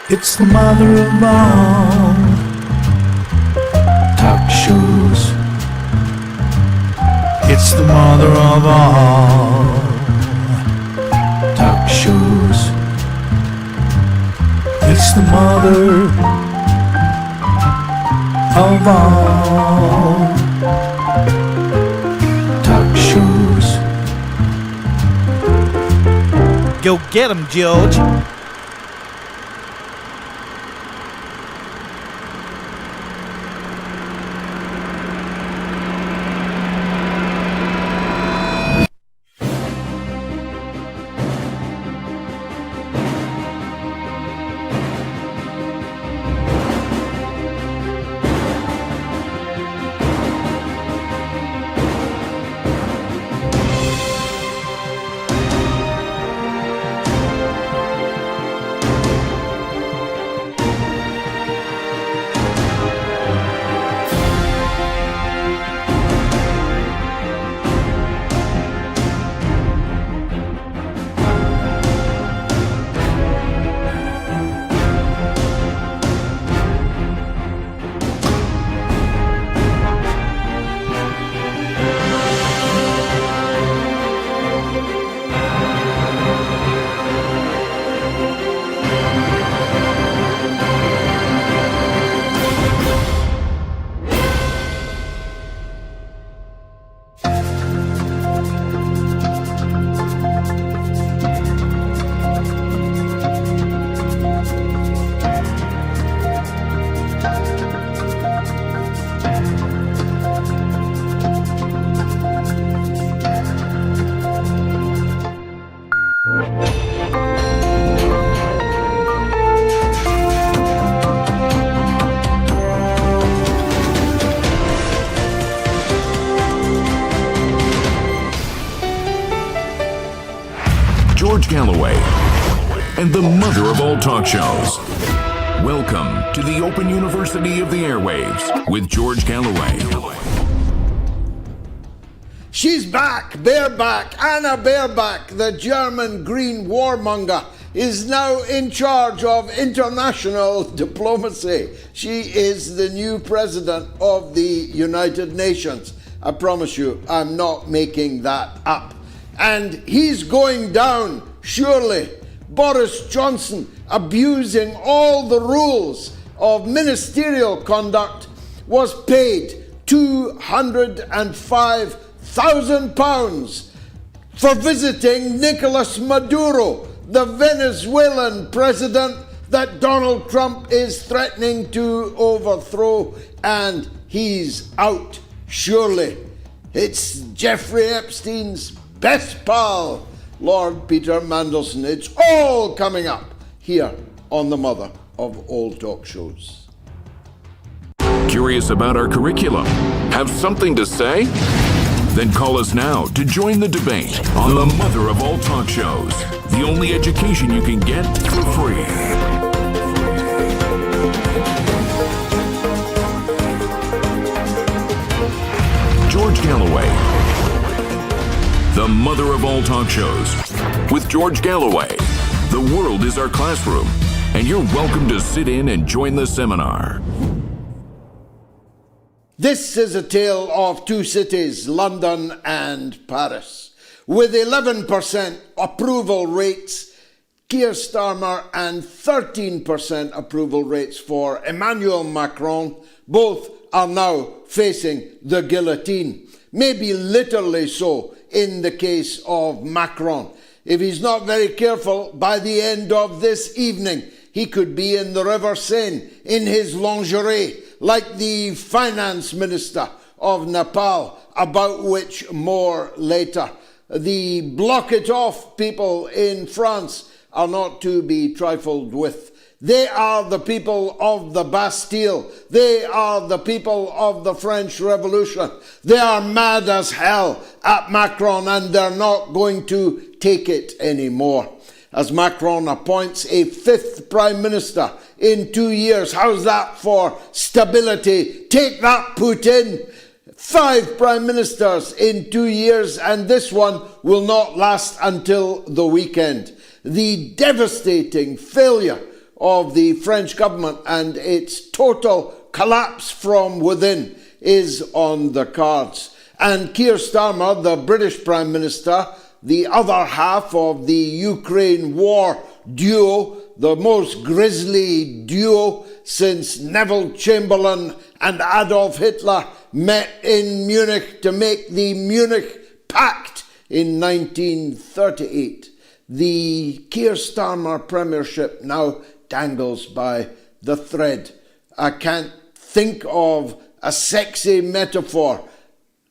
It's the mother of all talk shows. It's the mother of all talk shows. It's the mother of all talk shows. Go get 'em, George. George Galloway, and the mother of all talk shows. Welcome to the Open University of the Airwaves with George Galloway. She's back, bareback. Anna Baerbock, the German green warmonger, is now in charge of international diplomacy. She is the new president of the United Nations. I promise you, I'm not making that up. And he's going down, surely. Boris Johnson, abusing all the rules of ministerial conduct, was paid £205,000 for visiting Nicolas Maduro, the Venezuelan president that Donald Trump is threatening to overthrow, and he's out, surely. It's Jeffrey Epstein's best pal, Lord Peter Mandelson. It's all coming up here on the mother of all talk shows. Curious about our curriculum? Have something to say? Then call us now to join the debate on the mother of all talk shows. The only education you can get for free. George Galloway, the mother of all talk shows. With George Galloway, the world is our classroom, and you're welcome to sit in and join the seminar. This is a tale of two cities, London and Paris. With 11% approval rates, Keir Starmer, and 13% approval rates for Emmanuel Macron, both are now facing the guillotine. Maybe literally so in the case of Macron. If he's not very careful, by the end of this evening, he could be in the River Seine in his lingerie, like the finance minister of Nepal, about which more later. The block it off people in France are not to be trifled with. They are the people of the Bastille. They are the people of the French Revolution. They are mad as hell at Macron, and they're not going to take it anymore. As Macron appoints a fifth prime minister in 2 years. How's that for stability? Take that, Putin. 5 prime ministers in 2 years, and this one will not last until the weekend. The devastating failure of the French government and its total collapse from within is on the cards. And Keir Starmer, the British Prime Minister, the other half of the Ukraine war duo, the most grisly duo since Neville Chamberlain and Adolf Hitler met in Munich to make the Munich Pact in 1938. The Keir Starmer premiership now dangles by the thread. I can't think of a sexy metaphor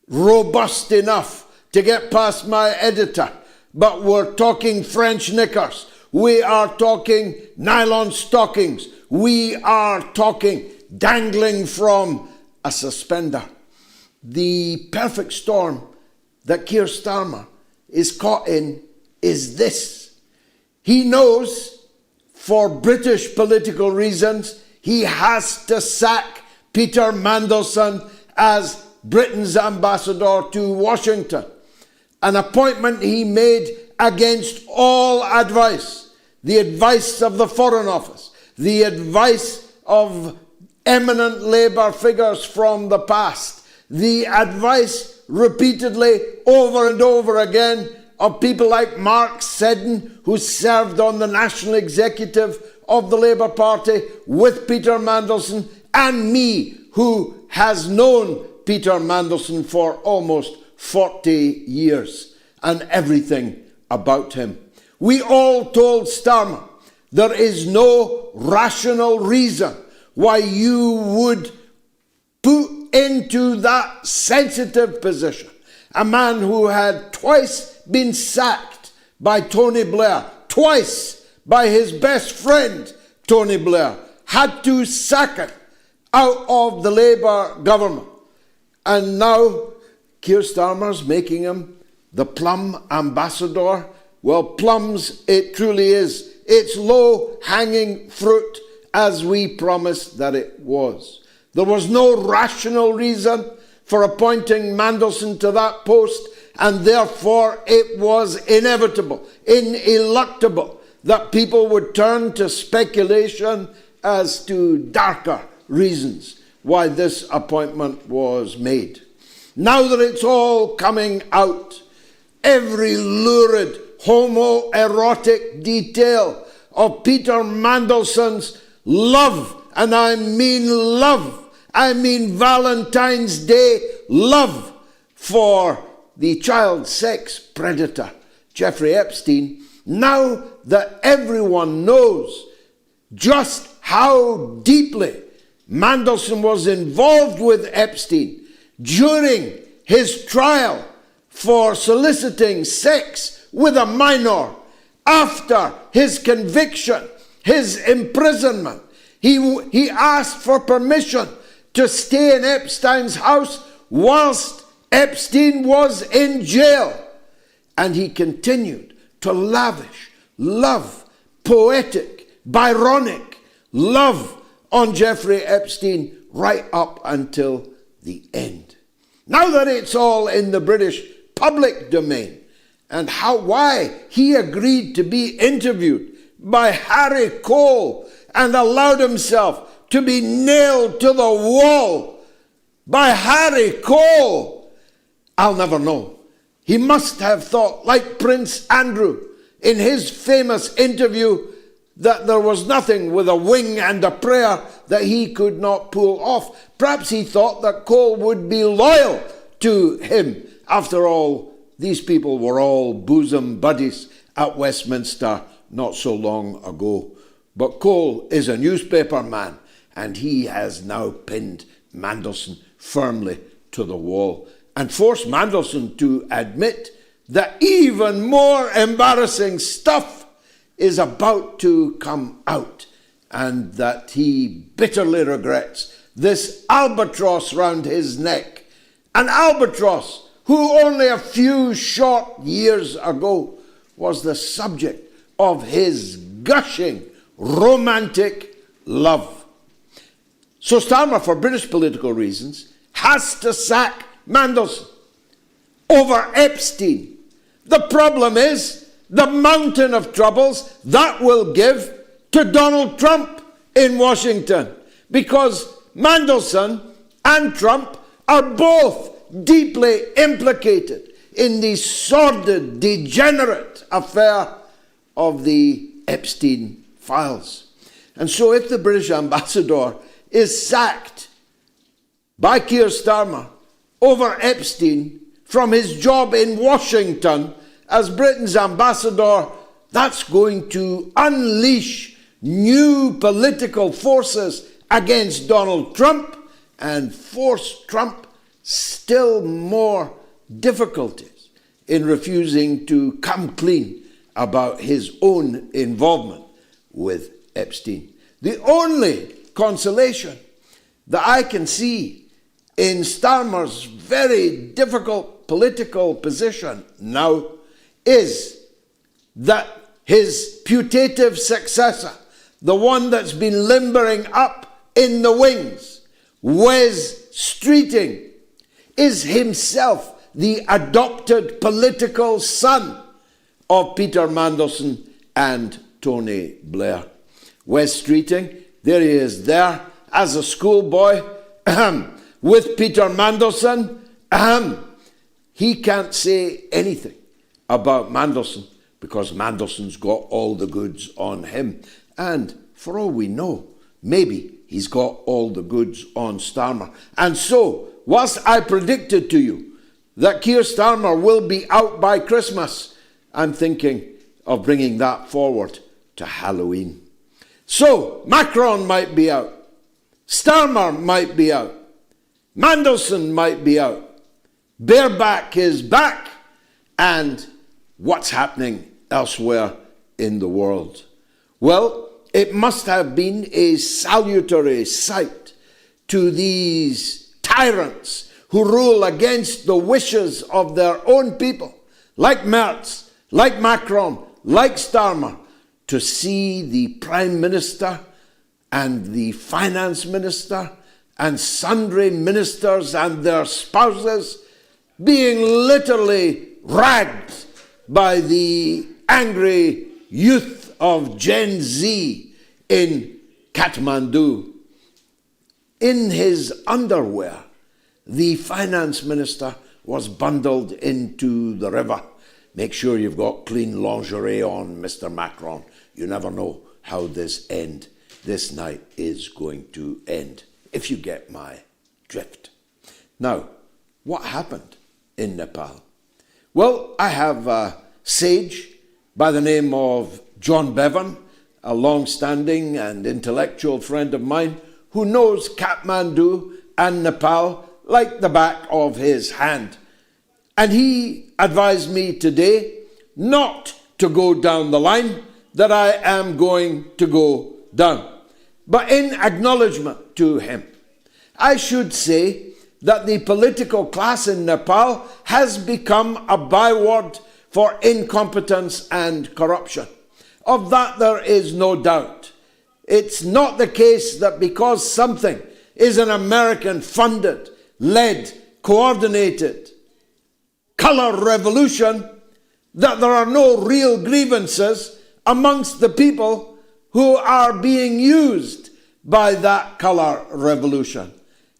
robust enough to get past my editor, but we're talking French knickers. We are talking nylon stockings. We are talking dangling from a suspender. The perfect storm that Keir Starmer is caught in is this. He knows, for British political reasons, he has to sack Peter Mandelson as Britain's ambassador to Washington, an appointment he made against all advice, the advice of the Foreign Office, the advice of eminent Labour figures from the past, the advice repeatedly over and over again of people like Mark Seddon, who served on the National Executive of the Labour Party with Peter Mandelson, and me, who has known Peter Mandelson for almost 40 years and everything about him. We all told Starmer there is no rational reason why you would put into that sensitive position a man who had twice been sacked by Tony Blair, twice by his best friend Tony Blair, had to sack him out of the Labour government. And now Keir Starmer's making him the plum ambassador. Well, plums it truly is. It's low-hanging fruit, as we promised that it was. There was no rational reason for appointing Mandelson to that post, and therefore it was inevitable, ineluctable, that people would turn to speculation as to darker reasons why this appointment was made. Now that it's all coming out, every lurid homoerotic detail of Peter Mandelson's love, and I mean love, I mean Valentine's Day love for the child sex predator Jeffrey Epstein, now that everyone knows just how deeply Mandelson was involved with Epstein during his trial for soliciting sex with a minor, after his conviction, his imprisonment, he asked for permission to stay in Epstein's house whilst Epstein was in jail. And he continued to lavish love, poetic, Byronic love on Jeffrey Epstein right up until the end. Now that it's all in the British public domain, and why he agreed to be interviewed by harrycole and allowed himself to be nailed to the wall by harrycole, I'll never know. He must have thought, like Prince Andrew in his famous interview, that there was nothing with a wing and a prayer that he could not pull off. Perhaps he thought that Cole would be loyal to him. After all, these people were all bosom buddies at Westminster not so long ago. But Cole is a newspaper man, and he has now pinned Mandelson firmly to the wall and forced Mandelson to admit that even more embarrassing stuff is about to come out, and that he bitterly regrets this albatross round his neck. An albatross who only a few short years ago was the subject of his gushing romantic love. So Starmer, for British political reasons, has to sack Mandelson over Epstein. The problem is the mountain of troubles that will give to Donald Trump in Washington, because Mandelson and Trump are both deeply implicated in the sordid, degenerate affair of the Epstein files. And so if the British ambassador is sacked by Keir Starmer over Epstein from his job in Washington as Britain's ambassador, that's going to unleash new political forces against Donald Trump and force Trump still more difficulties in refusing to come clean about his own involvement with Epstein. The only consolation that I can see in Starmer's very difficult political position now is that his putative successor, the one that's been limbering up in the wings, Wes Streeting, is himself the adopted political son of Peter Mandelson and Tony Blair. Wes Streeting, there he is there as a schoolboy with Peter Mandelson. He can't say anything about Mandelson because Mandelson's got all the goods on him. And for all we know, maybe he's got all the goods on Starmer. And so, whilst I predicted to you that Keir Starmer will be out by Christmas, I'm thinking of bringing that forward to Halloween. So, Macron might be out. Starmer might be out. Mandelson might be out. Baerbock is back. And what's happening elsewhere in the world? Well, it must have been a salutary sight to these tyrants who rule against the wishes of their own people, like Merz, like Macron, like Starmer, to see the Prime Minister and the Finance Minister and sundry ministers and their spouses being literally ragged by the angry youth of Gen Z in Kathmandu. In his underwear, the finance minister was bundled into the river. Make sure you've got clean lingerie on, Mr. Macron. You never know how this night is going to end, if you get my drift. Now, what happened in Nepal? Well, I have a sage by the name of John Bevan, a long-standing and intellectual friend of mine who knows Kathmandu and Nepal like the back of his hand. And he advised me today not to go down the line that I am going to go down. But in acknowledgement to him, I should say that the political class in Nepal has become a byword for incompetence and corruption. Of that there is no doubt. It's not the case that because something is an American-funded, led, coordinated color revolution, that there are no real grievances amongst the people who are being used by that color revolution.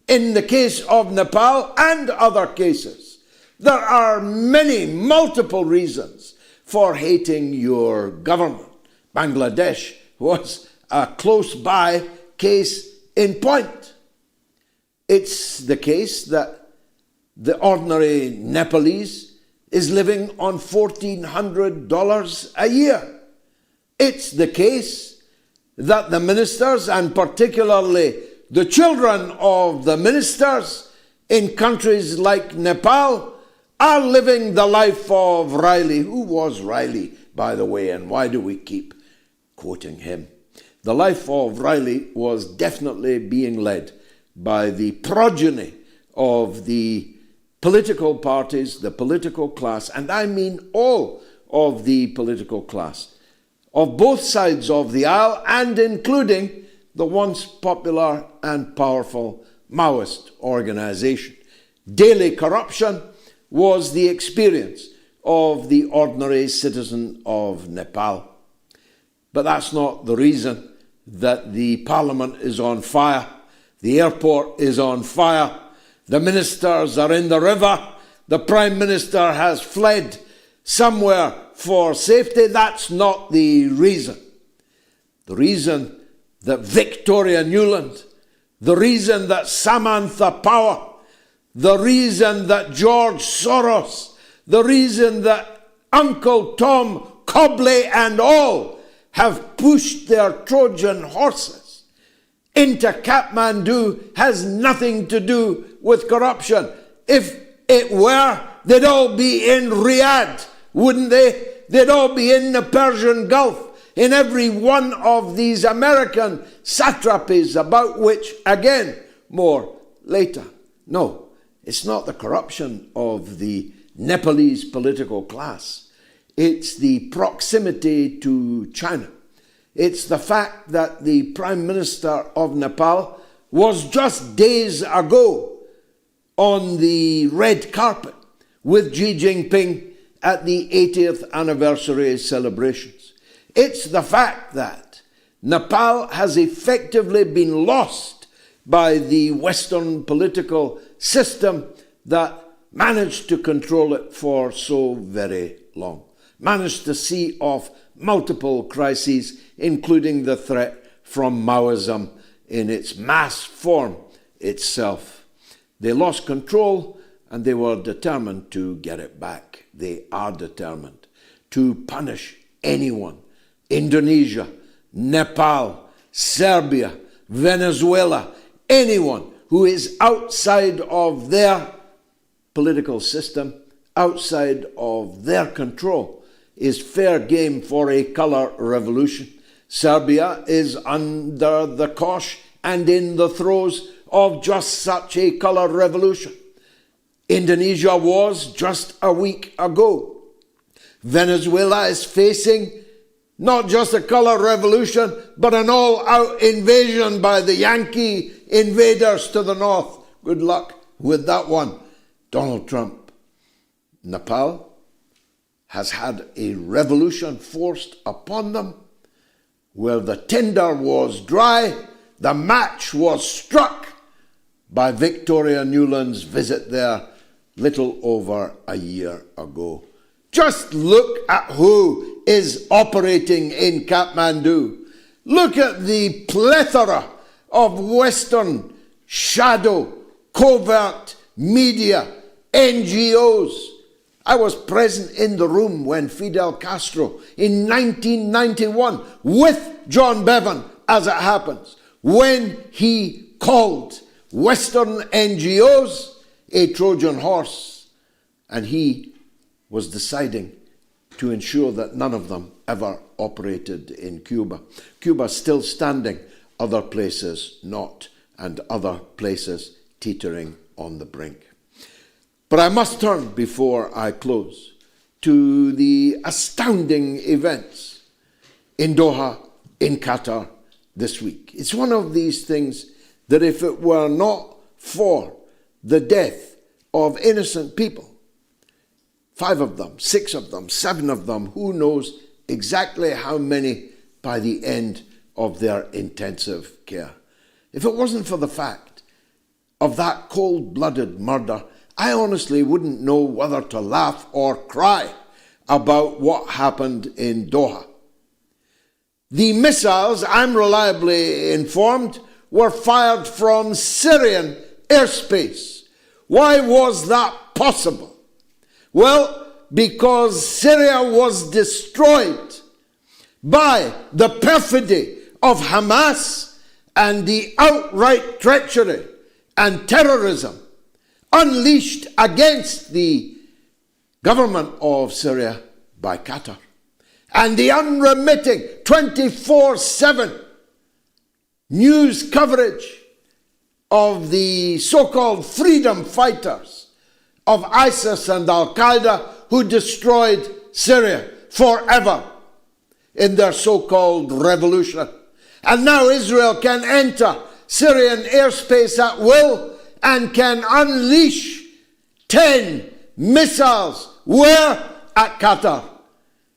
In the case of Nepal and other cases, there are many, multiple reasons for hating your government. Bangladesh was a close-by case in point. It's the case that the ordinary Nepalese is living on $1,400 a year. It's the case that the ministers, and particularly the children of the ministers in countries like Nepal, are living the life of Riley. Who was Riley, by the way, and why do we keep quoting him? The life of Riley was definitely being led by the progeny of the political parties, the political class, and I mean all of the political class, of both sides of the aisle, and including the once popular and powerful Maoist organization. Daily corruption was the experience of the ordinary citizen of Nepal. But that's not the reason that the parliament is on fire. The airport is on fire. The ministers are in the river. The prime minister has fled somewhere for safety. That's not the reason. The reason that Victoria Nuland, the reason that Samantha Power, the reason that George Soros, the reason that Uncle Tom Cobley and all have pushed their Trojan horses into Kathmandu has nothing to do with corruption. If it were, they'd all be in Riyadh, wouldn't they? They'd all be in the Persian Gulf, in every one of these American satrapies, about which, again, more later. No, it's not the corruption of the Nepalese political class. It's the proximity to China. It's the fact that the Prime Minister of Nepal was just days ago on the red carpet with Xi Jinping at the 80th anniversary celebrations. It's the fact that Nepal has effectively been lost by the Western political system that managed to control it for so very long. Managed to see off multiple crises, including the threat from Maoism in its mass form itself. They lost control and they were determined to get it back. They are determined to punish anyone. Indonesia, Nepal, Serbia, Venezuela, anyone who is outside of their political system, outside of their control, is fair game for a colour revolution. Serbia is under the cosh and in the throes of just such a colour revolution. Indonesia was just a week ago. Venezuela is facing not just a colour revolution, but an all-out invasion by the Yankee invaders to the north. Good luck with that one, Donald Trump. Nepal has had a revolution forced upon them where the tinder was dry, the match was struck by Victoria Nuland's visit there little over a year ago. Just look at who is operating in Kathmandu. Look at the plethora of Western shadow, covert media, NGOs. I was present in the room when Fidel Castro in 1991, with John Bevan, as it happens, when he called Western NGOs a Trojan horse, and he was deciding to ensure that none of them ever operated in Cuba. Cuba still standing, other places not, and other places teetering on the brink. But I must turn, before I close, to the astounding events in Doha, in Qatar, this week. It's one of these things that if it were not for the death of innocent people, 5 of them, 6 of them, 7 of them, who knows exactly how many by the end of their intensive care. If it wasn't for the fact of that cold-blooded murder, I honestly wouldn't know whether to laugh or cry about what happened in Doha. The missiles, I'm reliably informed, were fired from Syrian airspace. Why was that possible? Well, because Syria was destroyed by the perfidy of Hamas and the outright treachery and terrorism unleashed against the government of Syria by Qatar. And the unremitting 24/7 news coverage of the so-called freedom fighters of ISIS and Al-Qaeda who destroyed Syria forever in their so-called revolution. And now Israel can enter Syrian airspace at will and can unleash 10 missiles. Where? At Qatar,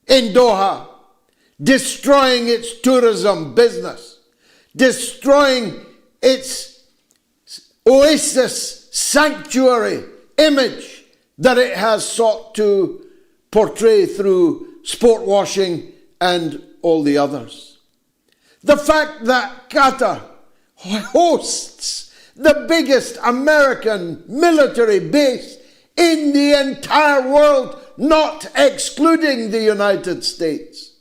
in Doha. destroying its tourism business, destroying its oasis sanctuary image that it has sought to portray through sport washing and all the others. The fact that Qatar hosts the biggest American military base in the entire world, not excluding the United States,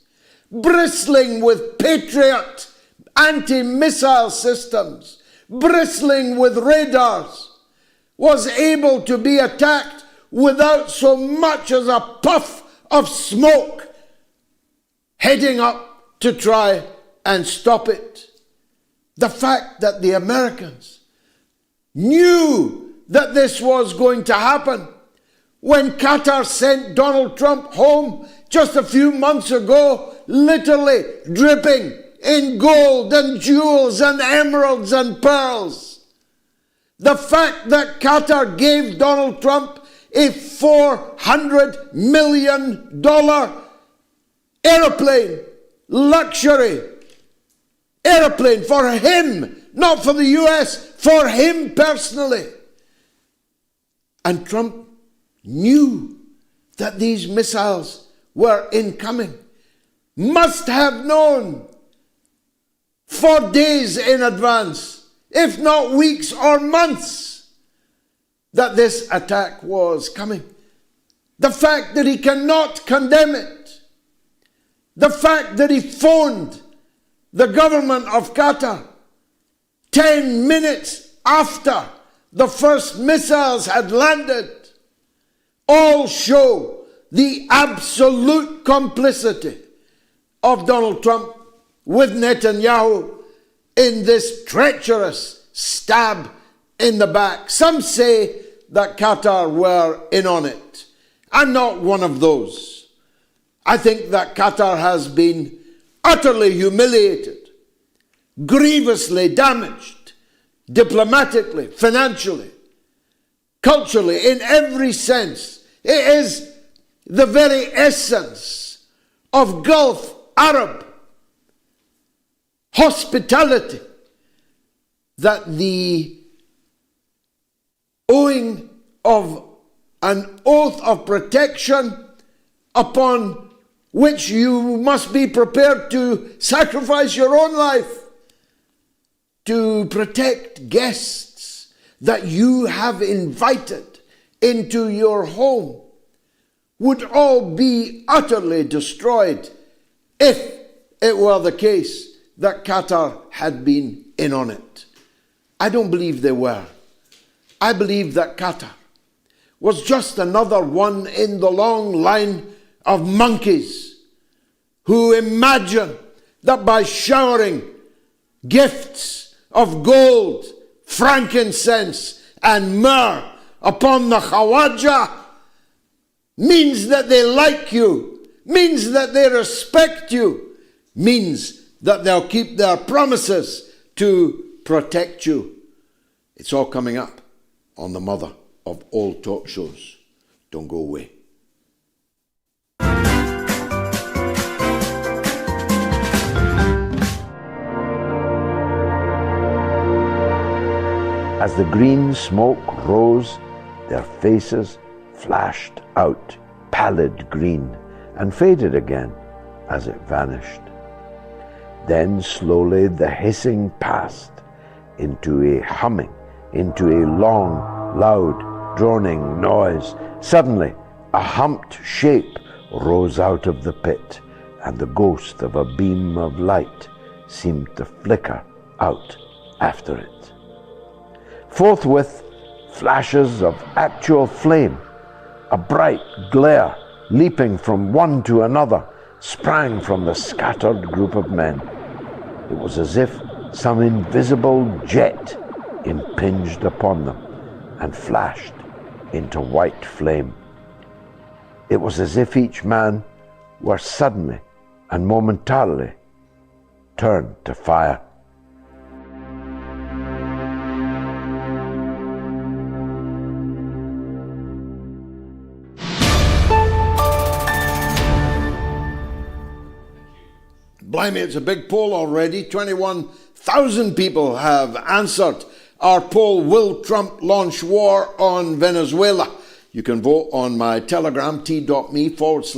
bristling with Patriot anti-missile systems, bristling with radars, was able to be attacked without so much as a puff of smoke heading up to try and stop it. The fact that the Americans knew that this was going to happen when Qatar sent Donald Trump home just a few months ago, literally dripping in gold and jewels and emeralds and pearls. The fact that Qatar gave Donald Trump a $400 million airplane, luxury airplane for him, not for the US, for him personally. And Trump knew that these missiles were incoming, must have known 4 days in advance, if not weeks or months, that this attack was coming. The fact that he cannot condemn it, the fact that he phoned the government of Qatar 10 minutes after the first missiles had landed, all show the absolute complicity of Donald Trump with Netanyahu in this treacherous stab in the back. Some say that Qatar were in on it. I'm not one of those. I think that Qatar has been utterly humiliated, grievously damaged, diplomatically, financially, culturally, in every sense. It is the very essence of Gulf Arab hospitality that the owing of an oath of protection upon which you must be prepared to sacrifice your own life to protect guests that you have invited into your home would all be utterly destroyed if it were the case that Qatar had been in on it. I don't believe they were. I believe that Qatar was just another one in the long line of monkeys who imagine that by showering gifts of gold, frankincense, and myrrh upon the Khawaja means that they like you, means that they respect you, means that they'll keep their promises to protect you. It's all coming up on the mother of all talk shows. Don't go away. As the green smoke rose, their faces flashed out, pallid green, and faded again as it vanished. Then slowly the hissing passed into a humming, into a long, loud, droning noise. Suddenly, a humped shape rose out of the pit, and the ghost of a beam of light seemed to flicker out after it. Forthwith, flashes of actual flame, a bright glare leaping from one to another, sprang from the scattered group of men. It was as if some invisible jet impinged upon them and flashed into white flame. It was as if each man were suddenly and momentarily turned to fire. Blimey, it's a big poll already. 21,000 people have answered our poll. Will Trump launch war on Venezuela? You can vote on my Telegram, t.me/George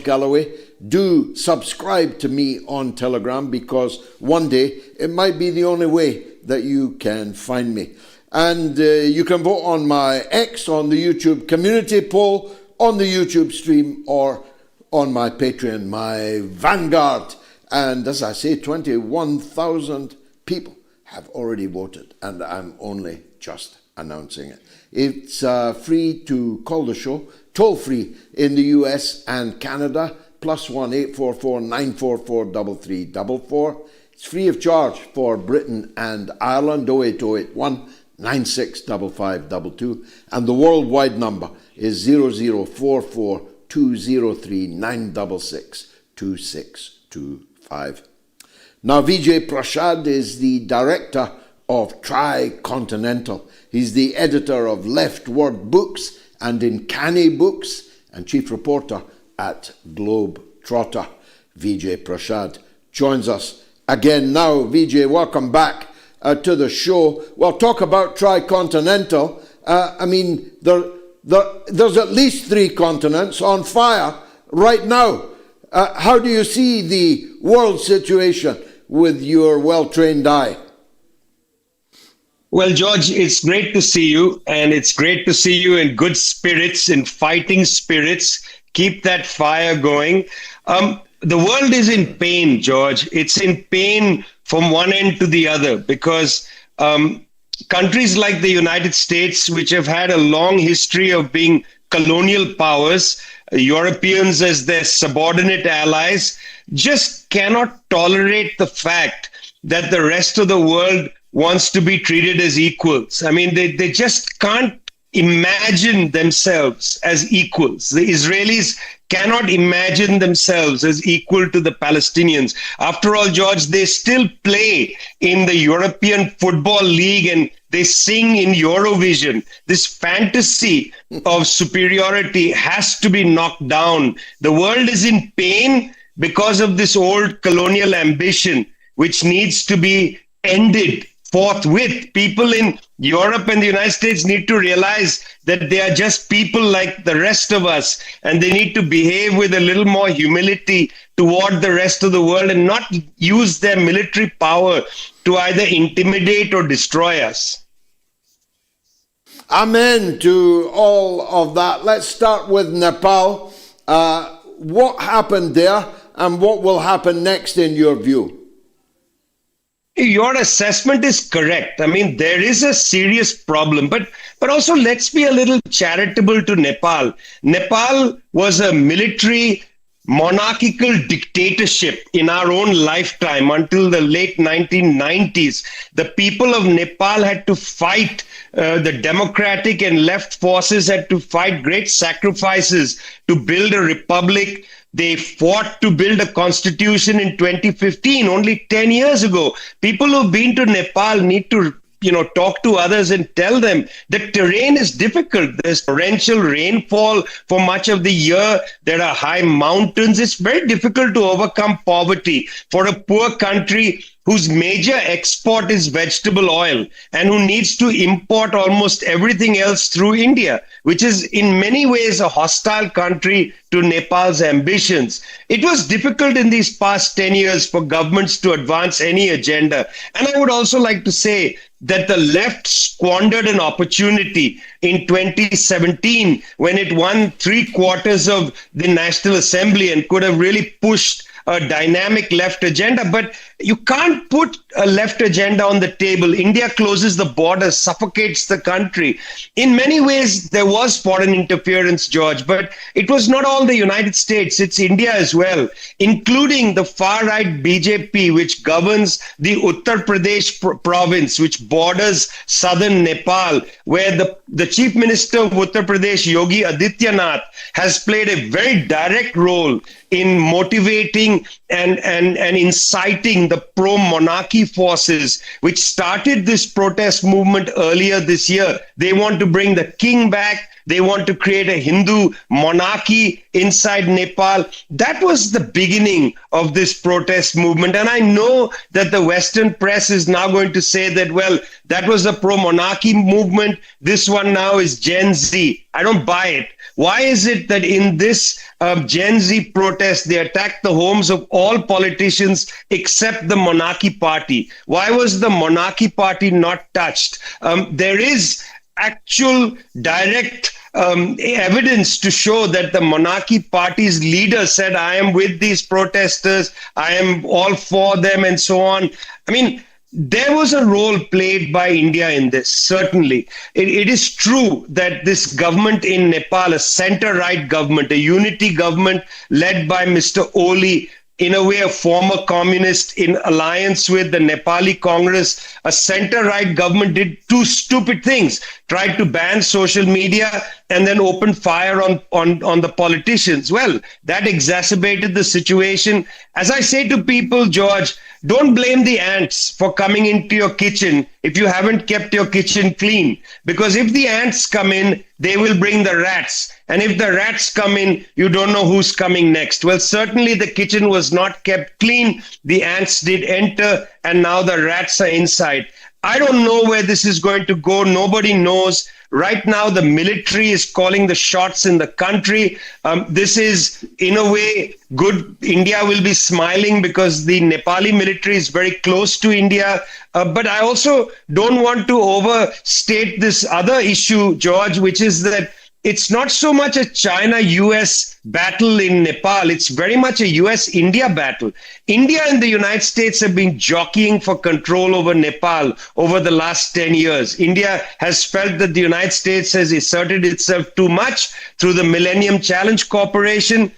Galloway. Do subscribe to me on Telegram, because one day it might be the only way that you can find me. And you can vote on my X, on the YouTube community poll, on the YouTube stream, or on my Patreon, my Vanguard. And as I say, 21,000 people have already voted, and I'm only just announcing it. It's free to call the show, toll free in the US and Canada, +1 844 944 3344. It's free of charge for Britain and Ireland, 08081 965522, and the worldwide number is 0044 203 966 2625. Now, Vijay Prashad is the director of Tricontinental. He's the editor of Leftward Books and in Canny Books, and chief reporter at Globetrotter. Vijay Prashad joins us again now. Vijay, welcome back to the show. We'll talk about Tricontinental. There's at least 3 continents on fire right now. How do you see the world situation with your well-trained eye? Well, George, it's great to see you, and it's great to see you in good spirits, in fighting spirits. Keep that fire going. The world is in pain, George. It's in pain from one end to the other, because countries like the United States, which have had a long history of being colonial powers, Europeans as their subordinate allies, just cannot tolerate the fact that the rest of the world wants to be treated as equals. I mean, they just can't imagine themselves as equals. The Israelis cannot imagine themselves as equal to the Palestinians. After all, George, they still play in the European Football League and they sing in Eurovision. This fantasy of superiority has to be knocked down. The world is in pain because of this old colonial ambition, which needs to be ended forthwith. People in Europe and the United States need to realize that they are just people like the rest of us, and they need to behave with a little more humility toward the rest of the world and not use their military power to either intimidate or destroy us. Amen to all of that. Let's start with Nepal. What happened there, and what will happen next in your view? Your assessment is correct. I mean, there is a serious problem, but also let's be a little charitable to Nepal. Nepal was a military monarchical dictatorship in our own lifetime until the late 1990s. The people of Nepal had to fight, the democratic and left forces had to fight great sacrifices to build a republic. They fought to build a constitution in 2015, only 10 years ago. People who've been to Nepal need to talk to others and tell them the terrain is difficult. There's torrential rainfall for much of the year. There are high mountains. It's very difficult to overcome poverty for a poor country whose major export is vegetable oil and who needs to import almost everything else through India, which is in many ways a hostile country to Nepal's ambitions. It was difficult in these past 10 years for governments to advance any agenda. And I would also like to say that the left squandered an opportunity in 2017 when it won 3/4 of the National Assembly and could have really pushed a dynamic left agenda. But you can't put a left agenda on the table. India closes the border, suffocates the country. In many ways, there was foreign interference, George, but it was not all the United States. It's India as well, including the far-right BJP, which governs the Uttar Pradesh province, which borders southern Nepal, where the Chief Minister of Uttar Pradesh, Yogi Adityanath, has played a very direct role in motivating and inciting the pro-monarchy forces, which started this protest movement earlier this year. They want to bring the king back. They want to create a Hindu monarchy inside Nepal. That was the beginning of this protest movement. And I know that the Western press is now going to say that, well, that was a pro-monarchy movement. This one now is Gen Z. I don't buy it. Why is it that in this Gen Z protest, they attacked the homes of all politicians except the monarchy party? Why was the monarchy party not touched? There is actual direct evidence to show that the monarchy party's leader said, I am with these protesters, I am all for them, and so on. I mean, there was a role played by India in this, certainly. It is true that this government in Nepal, a center-right government, a unity government led by Mr. Oli, in a way a former communist in alliance with the Nepali Congress, a center-right government did two stupid things: tried to ban social media and then opened fire on the politicians. Well, that exacerbated the situation. As I say to people, George, don't blame the ants for coming into your kitchen if you haven't kept your kitchen clean. Because if the ants come in, they will bring the rats. And if the rats come in, you don't know who's coming next. Well, certainly the kitchen was not kept clean. The ants did enter, and now the rats are inside. I don't know where this is going to go. Nobody knows. Right now, the military is calling the shots in the country. This is, in a way, good. India will be smiling because the Nepali military is very close to India. But I also don't want to overstate this other issue, George, which is that it's not so much a China-US battle in Nepal. It's very much a US-India battle. India and the United States have been jockeying for control over Nepal over the last 10 years. India has felt that the United States has asserted itself too much through the Millennium Challenge Corporation.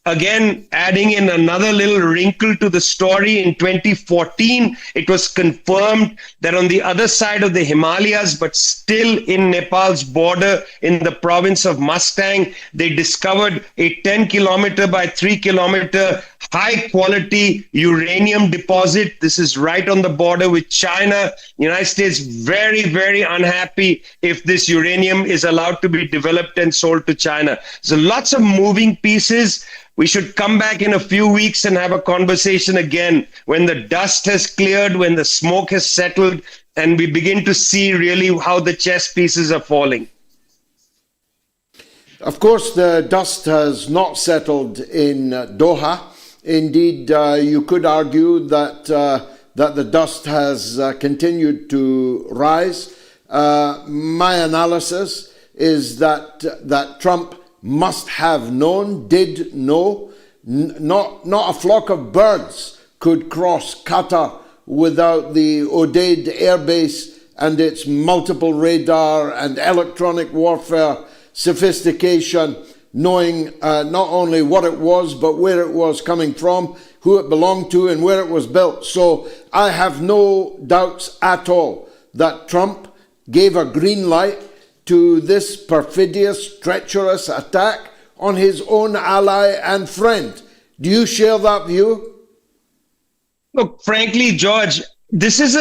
Again, adding in another little wrinkle to the story, in 2014, it was confirmed that on the other side of the Himalayas, but still in Nepal's border in the province of Mustang, they discovered a 10-kilometer by 3-kilometer high-quality uranium deposit. This is right on the border with China. The United States very, very unhappy if this uranium is allowed to be developed and sold to China. So lots of moving pieces. We should come back in a few weeks and have a conversation again when the dust has cleared, when the smoke has settled, and we begin to see really how the chess pieces are falling. Of course, the dust has not settled in Doha. Indeed, you could argue that the dust has continued to rise. My analysis is that Trump must have known, did know, not a flock of birds could cross Qatar without the Odeid air base and its multiple radar and electronic warfare sophistication, knowing not only what it was, but where it was coming from, who it belonged to, and where it was built. So I have no doubts at all that Trump gave a green light to this perfidious, treacherous attack on his own ally and friend. Do you share that view? Look, frankly, George, this is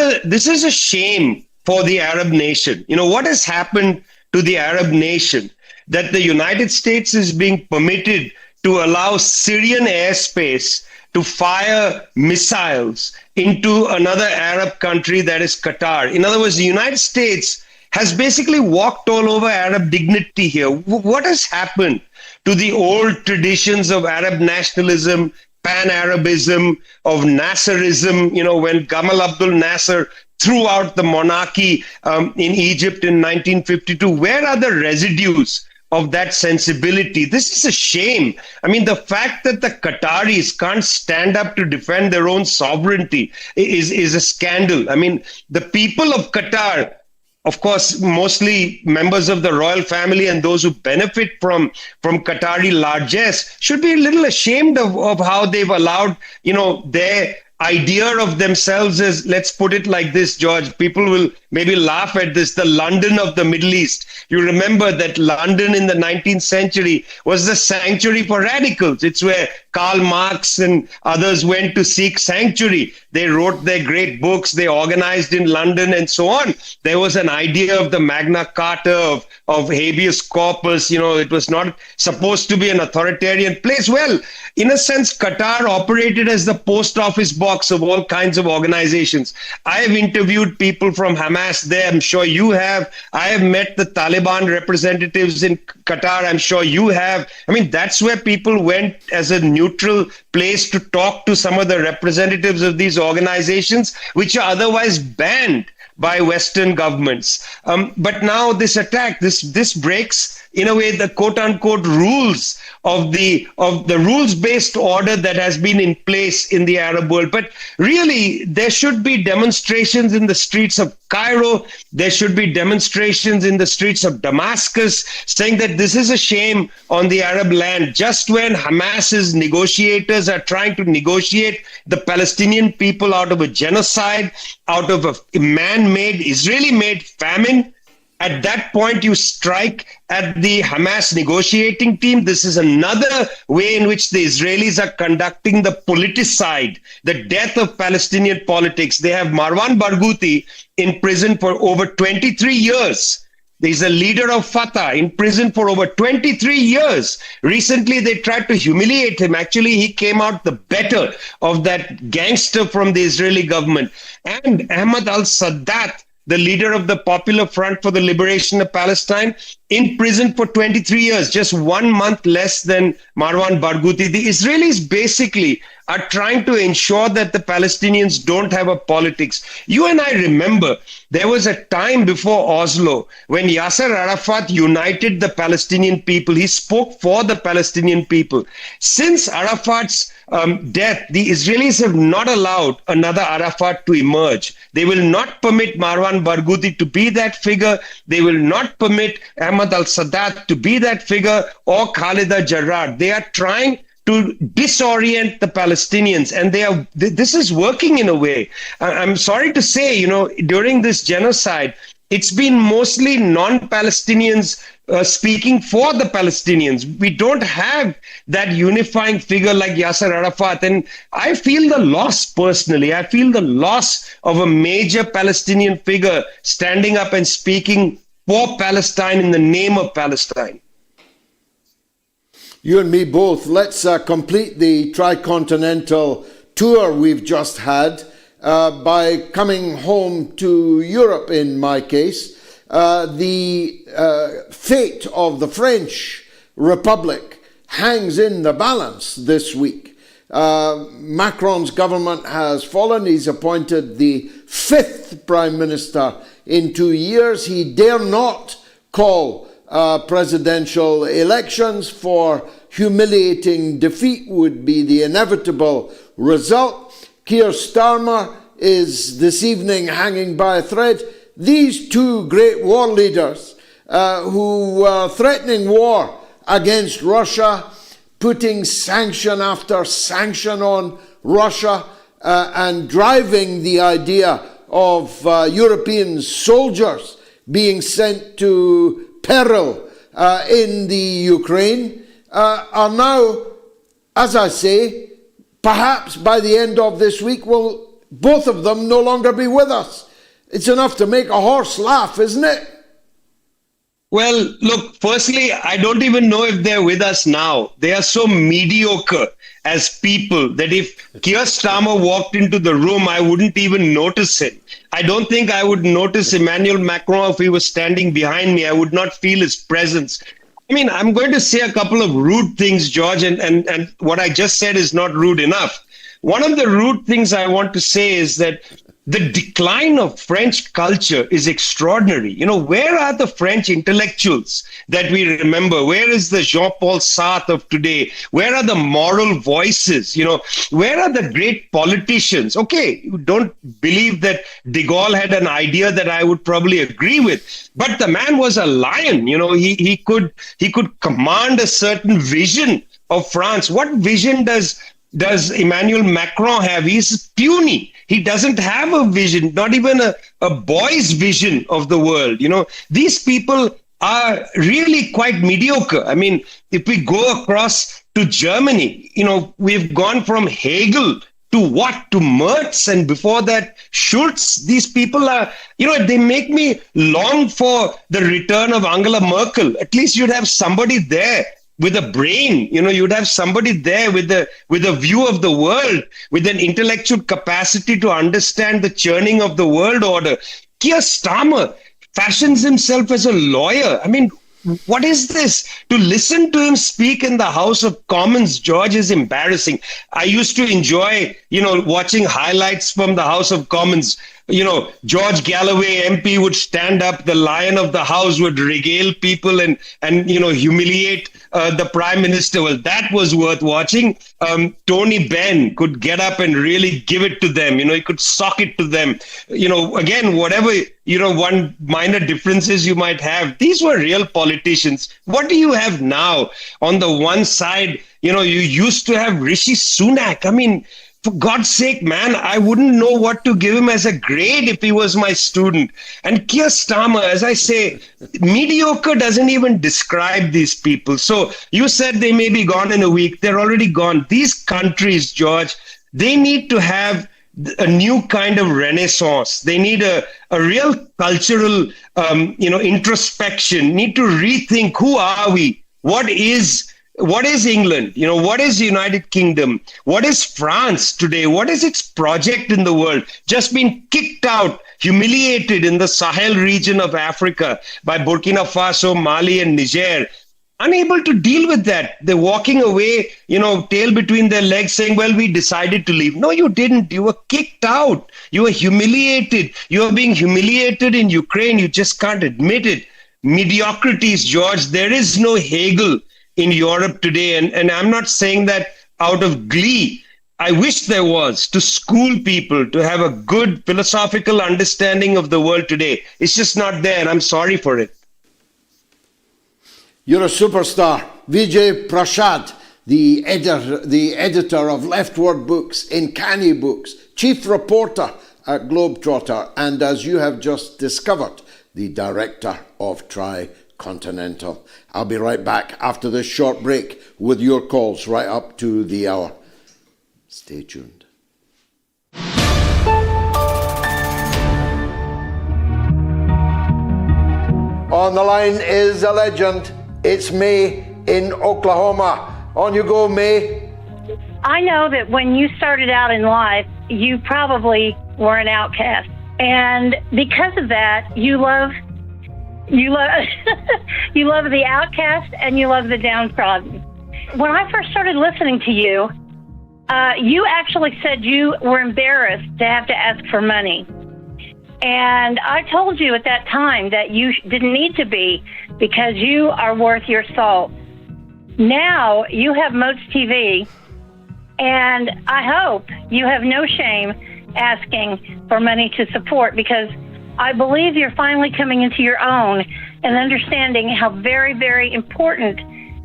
a shame for the Arab nation. You know, what has happened to the Arab nation that the United States is being permitted to allow Syrian airspace to fire missiles into another Arab country, that is Qatar. In other words, the United States has basically walked all over Arab dignity here. What has happened to the old traditions of Arab nationalism, pan-Arabism, of Nasserism, you know, when Gamal Abdel Nasser threw out the monarchy in Egypt in 1952? Where are the residues of that sensibility? This is a shame. I mean, the fact that the Qataris can't stand up to defend their own sovereignty is a scandal. I mean, the people of Qatar, of course, mostly members of the royal family and those who benefit from Qatari largesse, should be a little ashamed of how they've allowed, you know, their idea of themselves as, let's put it like this, George, people will maybe laugh at this, the London of the Middle East. You remember that London in the 19th century was the sanctuary for radicals. It's where Karl Marx and others went to seek sanctuary. They wrote their great books, they organized in London and so on. There was an idea of the Magna Carta, of habeas corpus. It was not supposed to be an authoritarian place. Well, in a sense, Qatar operated as the post office box of all kinds of organizations. I have interviewed people from Hamas there. I'm sure you have. I have met the Taliban representatives in Qatar. I'm sure you have. I mean, that's where people went as a neutral place to talk to some of the representatives of these organizations, which are otherwise banned by Western governments. But now this attack, this breaks, in a way, the quote-unquote rules of the rules-based order that has been in place in the Arab world. But really, there should be demonstrations in the streets of Cairo. There should be demonstrations in the streets of Damascus saying that this is a shame on the Arab land. Just when Hamas's negotiators are trying to negotiate the Palestinian people out of a genocide, out of a man-made, Israeli-made famine, at that point, you strike at the Hamas negotiating team. This is another way in which the Israelis are conducting the politicide, the death of Palestinian politics. They have Marwanbargouti in prison for over 23 years. He's a leader of Fatah in prison for over 23 years. Recently, they tried to humiliate him. Actually, he came out the better of that gangster from the Israeli government. And Ahmad al-Sadat, the leader of the Popular Front for the Liberation of Palestine, in prison for 23 years, just 1 month less than Marwan Barghouti. The Israelis basically are trying to ensure that the Palestinians don't have a politics. You and I remember there was a time before Oslo when Yasser Arafat united the Palestinian people. He spoke for the Palestinian people. Since Arafat's death, the Israelis have not allowed another Arafat to emerge. They will not permit Marwan Barghouti to be that figure. They will not permit Ahmad al-Sadat to be that figure, or Khalida Jarrah. They are trying to disorient the Palestinians, and this is working in a way. I'm sorry to say, during this genocide, it's been mostly non-Palestinians speaking for the Palestinians. We don't have that unifying figure like Yasser Arafat. And I feel the loss personally. I feel the loss of a major Palestinian figure standing up and speaking for Palestine in the name of Palestine. You and me both. Let's complete the Tricontinental tour we've just had by coming home to Europe, in my case. The fate of the French Republic hangs in the balance this week. Macron's government has fallen. He's appointed the 5th Prime Minister in 2 years. He dare not call presidential elections, for humiliating defeat would be the inevitable result. Keir Starmer is this evening hanging by a thread. These two great war leaders who were threatening war against Russia, putting sanction after sanction on Russia, and driving the idea of European soldiers being sent to peril in the Ukraine, are now, as I say, perhaps by the end of this week will both of them no longer be with us. It's enough to make a horse laugh, isn't it? Well, look, firstly, I don't even know if they're with us now. They are so mediocre as people that if Keir Starmer walked into the room, I wouldn't even notice him. I don't think I would notice Emmanuel Macron if he was standing behind me. I would not feel his presence. I mean, I'm going to say a couple of rude things, George, and what I just said is not rude enough. One of the rude things I want to say is that the decline of French culture is extraordinary. Where are the French intellectuals that we remember? Where is the Jean-Paul Sartre of today? Where are the moral voices? Where are the great politicians? Okay, you don't believe that de Gaulle had an idea that I would probably agree with, but the man was a lion. He could command a certain vision of France. What vision does does Emmanuel Macron have? He's puny. He doesn't have a vision, not even a boy's vision of the world. These people are really quite mediocre. I mean, if we go across to Germany, we've gone from Hegel to MOATS, and before that, Schultz. These people are, they make me long for the return of Angela Merkel. At least you'd have somebody there with a brain, you'd have somebody there with a view of the world, with an intellectual capacity to understand the churning of the world order. Keir Starmer fashions himself as a lawyer. I mean, what is this? To listen to him speak in the House of Commons, George, is embarrassing. I used to enjoy, watching highlights from the House of Commons. George Galloway MP would stand up, the Lion of the House would regale people and humiliate the Prime Minister. Well, that was worth watching. Tony Benn could get up and really give it to them. He could sock it to them. Again, whatever, one minor differences you might have. These were real politicians. What do you have now? On the one side, you used to have Rishi Sunak. I mean, for God's sake, man, I wouldn't know what to give him as a grade if he was my student. And Keir Starmer, as I say, mediocre doesn't even describe these people. So you said they may be gone in a week. They're already gone. These countries, George, they need to have a new kind of renaissance. They need a real cultural, introspection, need to rethink, who are we? What is England? What is the United Kingdom? What is France today? What is its project in the world? Just been kicked out, humiliated in the Sahel region of Africa by Burkina Faso, Mali, and Niger. Unable to deal with that. They're walking away, tail between their legs, saying, well, we decided to leave. No, you didn't. You were kicked out. You were humiliated. You are being humiliated in Ukraine. You just can't admit it. Mediocrities, George. There is no Hegel in Europe today. And I'm not saying that out of glee. I wish there was, to school people, to have a good philosophical understanding of the world today. It's just not there, and I'm sorry for it. You're a superstar. Vijay Prashad, the editor of Leftward Books, Canny Books, chief reporter at Globetrotter, and as you have just discovered, the director of Tricontinental. I'll be right back after this short break with your calls right up to the hour. Stay tuned. On the line is a legend. It's May in Oklahoma. On you go, May. I know that when you started out in life, you probably were an outcast. And because of that, you love you love the outcast and you love the downtrodden. When I first started listening to you, you actually said you were embarrassed to have to ask for money. And I told you at that time that you didn't need to be, because you are worth your salt. Now you have MOATS TV, and I hope you have no shame asking for money to support, because I believe you're finally coming into your own and understanding how very, very important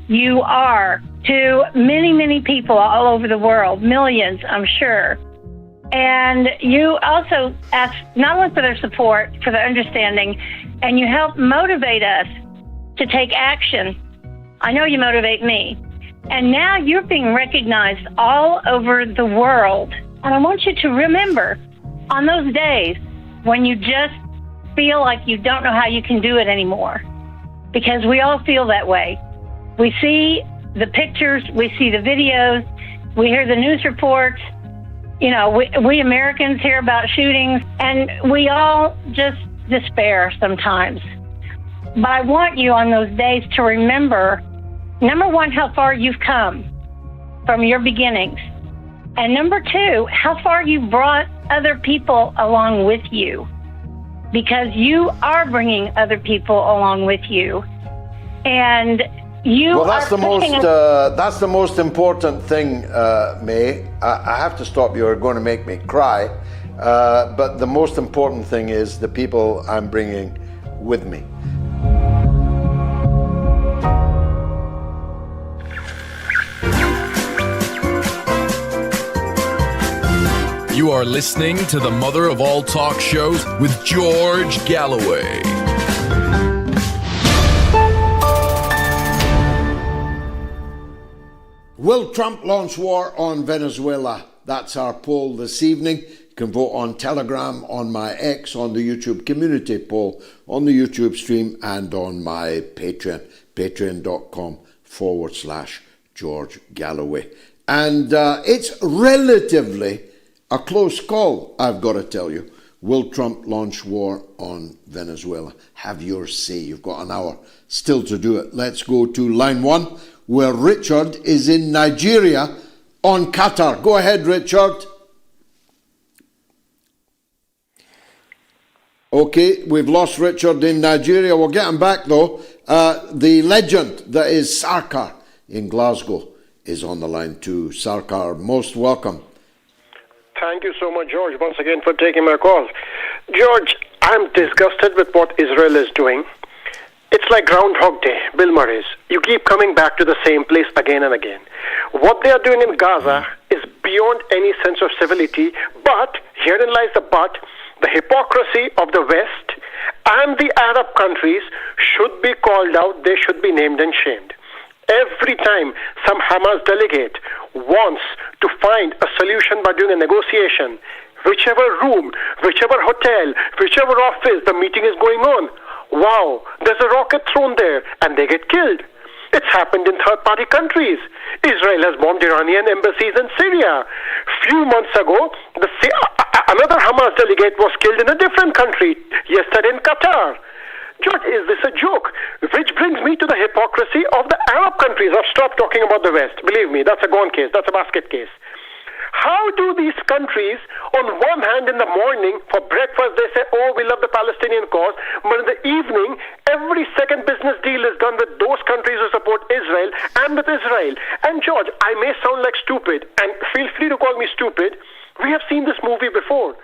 you are to many, many people all over the world, millions, I'm sure. And you also ask not only for their support, for their understanding, and you help motivate us to take action. I know you motivate me. And now you're being recognized all over the world. And I want you to remember, on those days when you just feel like you don't know how you can do it anymore, because we all feel that way. We see the pictures, we see the videos, we hear the news reports. We Americans hear about shootings, and we all just despair sometimes. But I want you on those days to remember, number one, how far you've come from your beginnings. And number two, how far you brought other people along with you, because you are bringing other people along with you. And well, that's the most important thing, May. I have to stop you. You're going to make me cry. But the most important thing is the people I'm bringing with me. You are listening to the mother of all talk shows with George Galloway. Will Trump launch war on Venezuela? That's our poll this evening. You can vote on Telegram, on my X, on the YouTube community poll, on the YouTube stream, and on my Patreon, patreon.com/George Galloway. And it's relatively a close call, I've got to tell you. Will Trump launch war on Venezuela? Have your say. You've got an hour still to do it. Let's go to line one, where Richard is in Nigeria on Qatar. Go ahead, Richard. Okay, we've lost Richard in Nigeria. We'll get him back, though. The legend that is Sarkar in Glasgow is on the line too. Sarkar, most welcome. Thank you so much, George, once again for taking my call. George, I'm disgusted with what Israel is doing. It's like Groundhog Day, Bill Murray's. You keep coming back to the same place again and again. What they are doing in Gaza is beyond any sense of civility, but herein lies the but. The hypocrisy of the West and the Arab countries should be called out. They should be named and shamed. Every time some Hamas delegate wants to find a solution by doing a negotiation, whichever room, whichever hotel, whichever office the meeting is going on, wow, there's a rocket thrown there and they get killed. It's happened in third-party countries. Israel has bombed Iranian embassies in Syria. Few months ago, another Hamas delegate was killed in a different country, yesterday in Qatar. George, is this a joke? Which brings me to the hypocrisy of the Arab countries. I've stopped talking about the West. Believe me, that's a gone case. That's a basket case. How do these countries, on one hand in the morning, for breakfast, they say, oh, we love the Palestinian cause, but in the evening, every second business deal is done with those countries who support Israel and with Israel. And George, I may sound like stupid, and feel free to call me stupid. We have seen this movie before.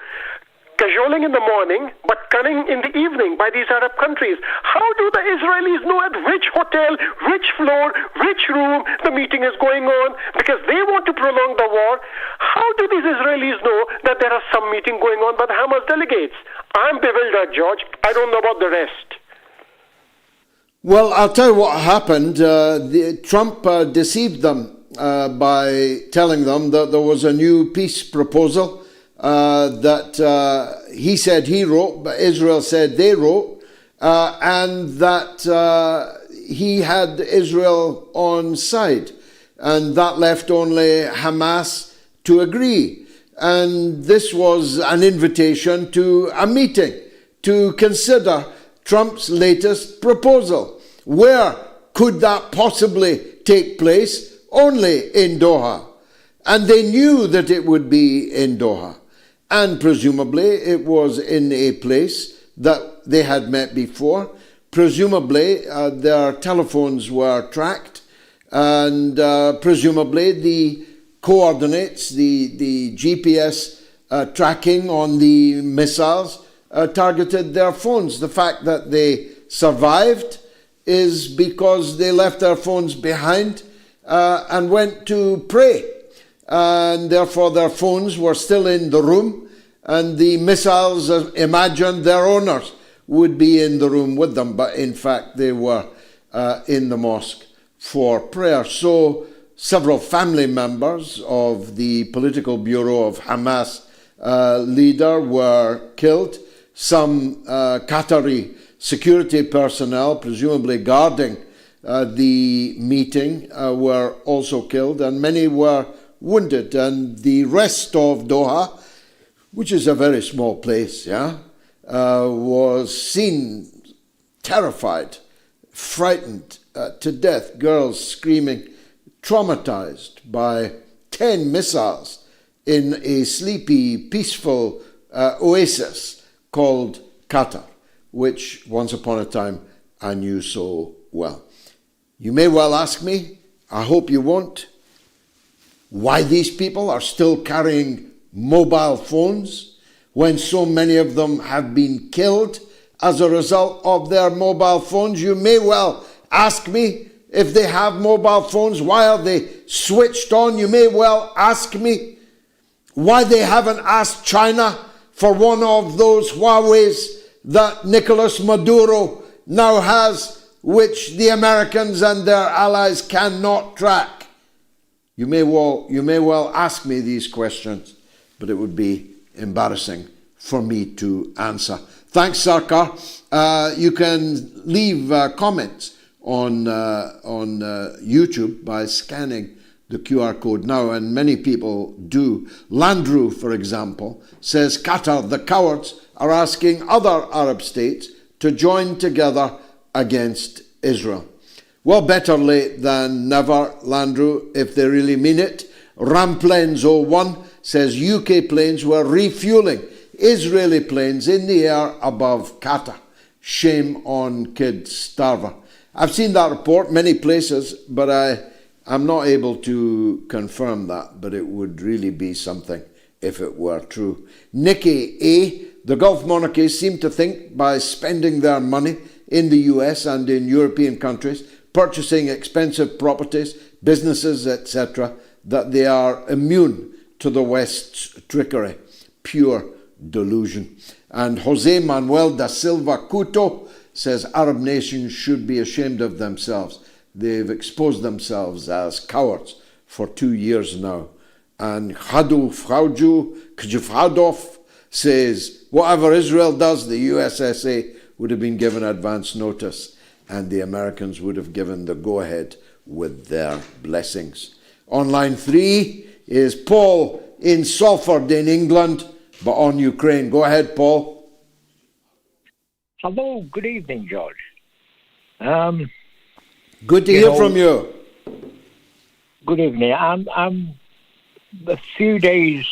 Cajoling in the morning, but cunning in the evening by these Arab countries. How do the Israelis know at which hotel, which floor, which room the meeting is going on? Because they want to prolong the war. How do these Israelis know that there is some meeting going on by the Hamas delegates? I'm bewildered, George. I don't know about the rest. Well, I'll tell you what happened. Trump deceived them by telling them that there was a new peace proposal that he said he wrote, but Israel said they wrote, and that he had Israel on side, and that left only Hamas to agree. And this was an invitation to a meeting to consider Trump's latest proposal. Where could that possibly take place? Only in Doha. And they knew that it would be in Doha. And presumably it was in a place that they had met before. Presumably their telephones were tracked, and presumably the coordinates, the GPS tracking on the missiles targeted their phones. The fact that they survived is because they left their phones behind and went to pray. And therefore their phones were still in the room, and the missiles imagined their owners would be in the room with them, but in fact they were in the mosque for prayer. So several family members of the political bureau of Hamas leader were killed. Some Qatari security personnel, presumably guarding the meeting, were also killed, and many were wounded. And the rest of Doha, which is a very small place, was seen terrified, frightened to death, girls screaming, traumatized by 10 missiles in a sleepy, peaceful oasis called Qatar, which once upon a time I knew so well. You may well ask me, I hope you won't, why these people are still carrying mobile phones when so many of them have been killed as a result of their mobile phones. You may well ask me, if they have mobile phones, why are they switched on? You may well ask me, why they haven't asked China for one of those Huaweis that Nicolas Maduro now has, which the Americans and their allies cannot track. You may well ask me these questions, but it would be embarrassing for me to answer. Thanks, Sarkar. You can leave comments on YouTube by scanning the QR code now, and many people do. Landru, for example, says Qatar, the cowards, are asking other Arab states to join together against Israel. Well, better late than never, Landru, if they really mean it. Ramplanes01 says UK planes were refueling Israeli planes in the air above Qatar. Shame on Kid Starver. I've seen that report many places, but I'm not able to confirm that, but it would really be something if it were true. Nikki A. The Gulf monarchies seem to think by spending their money in the US and in European countries, purchasing expensive properties, businesses, etc., that they are immune to the West's trickery. Pure delusion. And Jose Manuel da Silva Couto says Arab nations should be ashamed of themselves. They've exposed themselves as cowards for 2 years now. And Khadu Frauju Kjifhadov says, whatever Israel does, the USSA would have been given advance notice and the Americans would have given the go-ahead with their blessings. On line 3 is Paul in Salford in England, but on Ukraine. Go ahead, Paul. Hello, good evening, George. Good to hear from you. Good evening. I'm a few days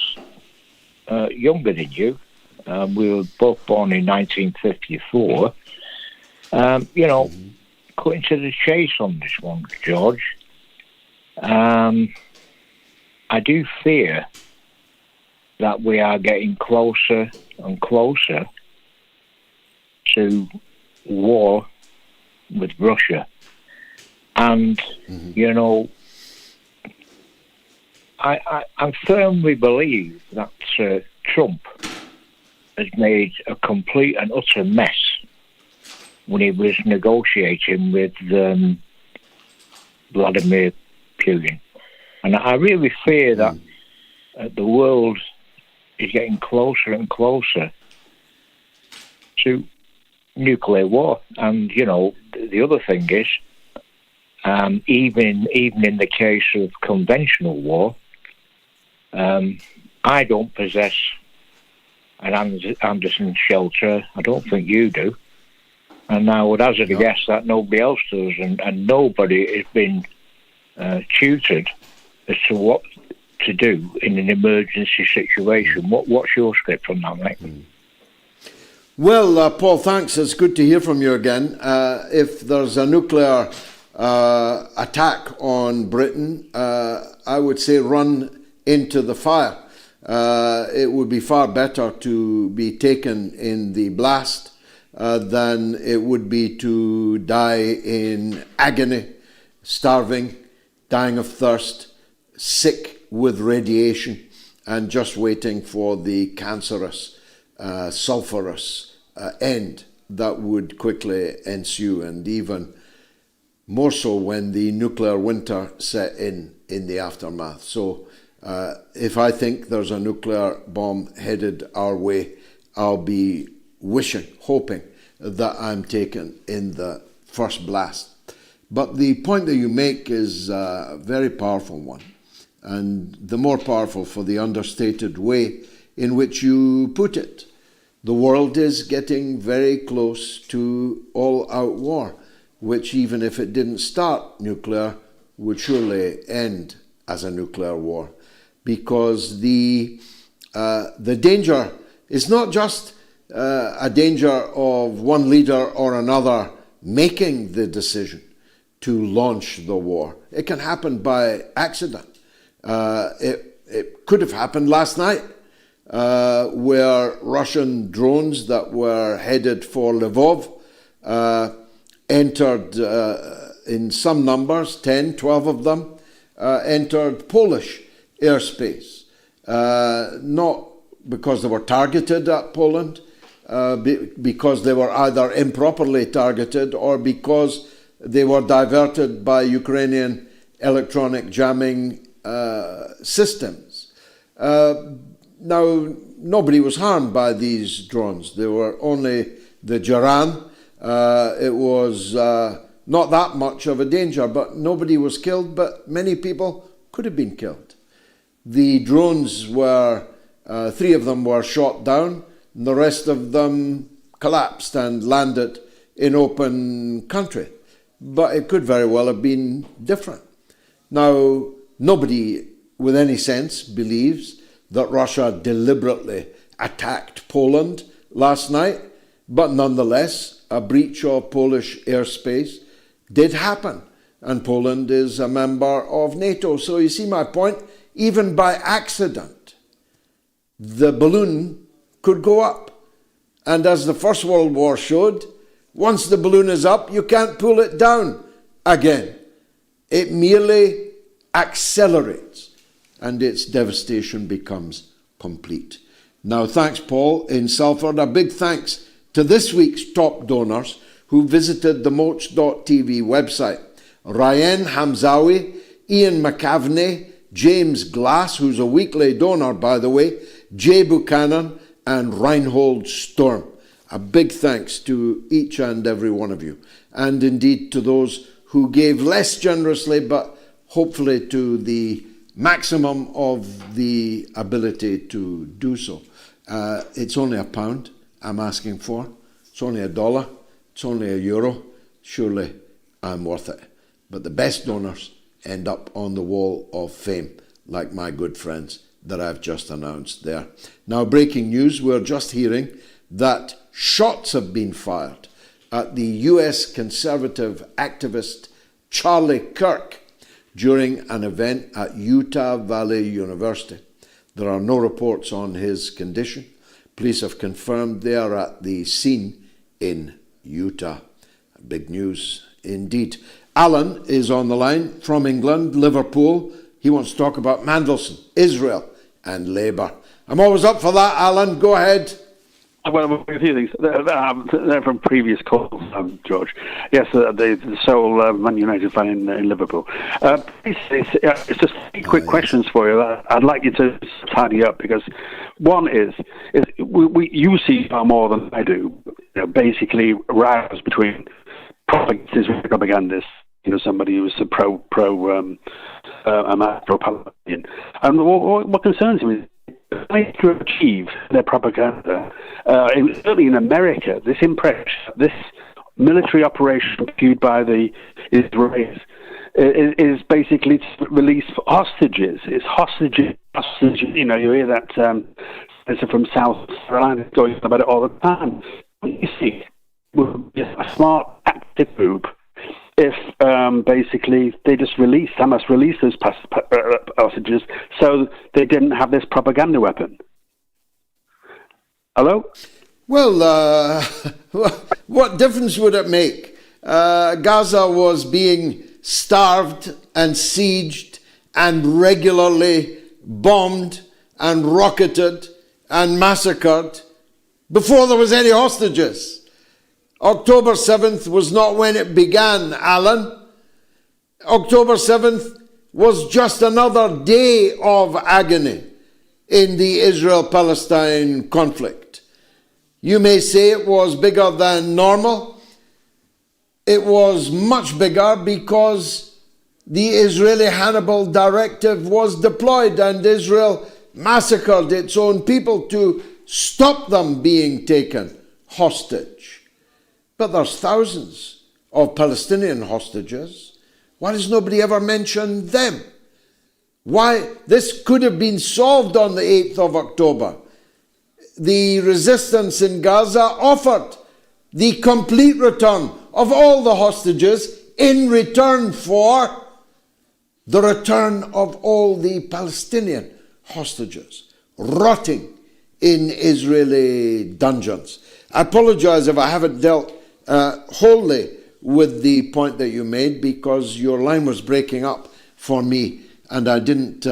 younger than you. We were both born in 1954. Cutting to the chase on this one, George. I do fear that we are getting closer and closer to war with Russia. And, I firmly believe that Trump has made a complete and utter mess when he was negotiating with Vladimir Putin. And I really fear that the world is getting closer and closer to nuclear war. And, the other thing is, even in the case of conventional war, I don't possess an Anderson shelter. I don't think you do. And I would hazard a guess that nobody else does, and nobody has been tutored as to what to do in an emergency situation. What's your script on that, mate? Well, Paul, thanks. It's good to hear from you again. If there's a nuclear attack on Britain, I would say run into the fire. It would be far better to be taken in the blast than it would be to die in agony, starving, dying of thirst, sick with radiation, and just waiting for the cancerous, sulphurous end that would quickly ensue, and even more so when the nuclear winter set in the aftermath. So if I think there's a nuclear bomb headed our way, I'll be hoping that I'm taken in the first blast. But the point that you make is a very powerful one, and the more powerful for the understated way in which you put it. The world is getting very close to all-out war, which, even if it didn't start nuclear, would surely end as a nuclear war, because the danger is not just a danger of one leader or another making the decision to launch the war. It can happen by accident. It could have happened last night, where Russian drones that were headed for Lvov entered, in some numbers, 10, 12 of them, entered Polish airspace. not because they were targeted at Poland, because they were either improperly targeted or because they were diverted by Ukrainian electronic jamming systems. Now, nobody was harmed by these drones. They were only the Jaran. It was not that much of a danger, but nobody was killed, but many people could have been killed. The drones were, 3 of them were shot down, and the rest of them collapsed and landed in open country. But it could very well have been different. Now, nobody with any sense believes that Russia deliberately attacked Poland last night, but nonetheless, a breach of Polish airspace did happen, and Poland is a member of NATO. So you see my point, even by accident, the balloon could go up. And as the First World War showed, once the balloon is up, you can't pull it down again. It merely accelerates, and its devastation becomes complete. Now, thanks, Paul, in Salford. A big thanks to this week's top donors who visited the MOATS.tv website. Ryan Hamzawi, Ian McAvney, James Glass, who's a weekly donor, by the way, Jay Buchanan, and Reinhold Storm. A big thanks to each and every one of you, and indeed to those who gave less generously, but hopefully to the maximum of the ability to do so. It's only £1 I'm asking for. It's only $1. It's only €1. Surely I'm worth it. But the best donors end up on the wall of fame, like my good friends that I've just announced there. Now, breaking news, we're just hearing that shots have been fired at the US conservative activist Charlie Kirk during an event at Utah Valley University. There are no reports on his condition. Police have confirmed they are at the scene in Utah. Big news indeed. Alan is on the line from England, Liverpool. He wants to talk about Mandelson, Israel and Labour. I'm always up for that, Alan. Go ahead. Well, a few things. They're from previous calls, George. Yes, the sole Man United fan in Liverpool. It's just 3 quick questions for you. I'd like you to tidy up, because one is you see far more than I do. Basically, rows between propagandists. Somebody who's a pro-Palestinian. And what concerns me is trying to achieve their propaganda. Certainly in America, this military operation pursued by the Israelis is basically to release hostages. It's hostages. You hear that from South Carolina going about it all the time. You see, would be a smart tactic group if basically they just Hamas released those hostages so they didn't have this propaganda weapon. Hello? Well, what difference would it make? Gaza was being starved and sieged and regularly bombed and rocketed and massacred before there was any hostages. October 7th was not when it began, Alan. October 7th was just another day of agony in the Israel-Palestine conflict. You may say it was bigger than normal. It was much bigger because the Israeli Hannibal Directive was deployed and Israel massacred its own people to stop them being taken hostage. But there's thousands of Palestinian hostages. Why does nobody ever mention them? Why? This could have been solved on the 8th of October. The resistance in Gaza offered the complete return of all the hostages in return for the return of all the Palestinian hostages rotting in Israeli dungeons. I apologize if I haven't dealt wholly with the point that you made, because your line was breaking up for me and I didn't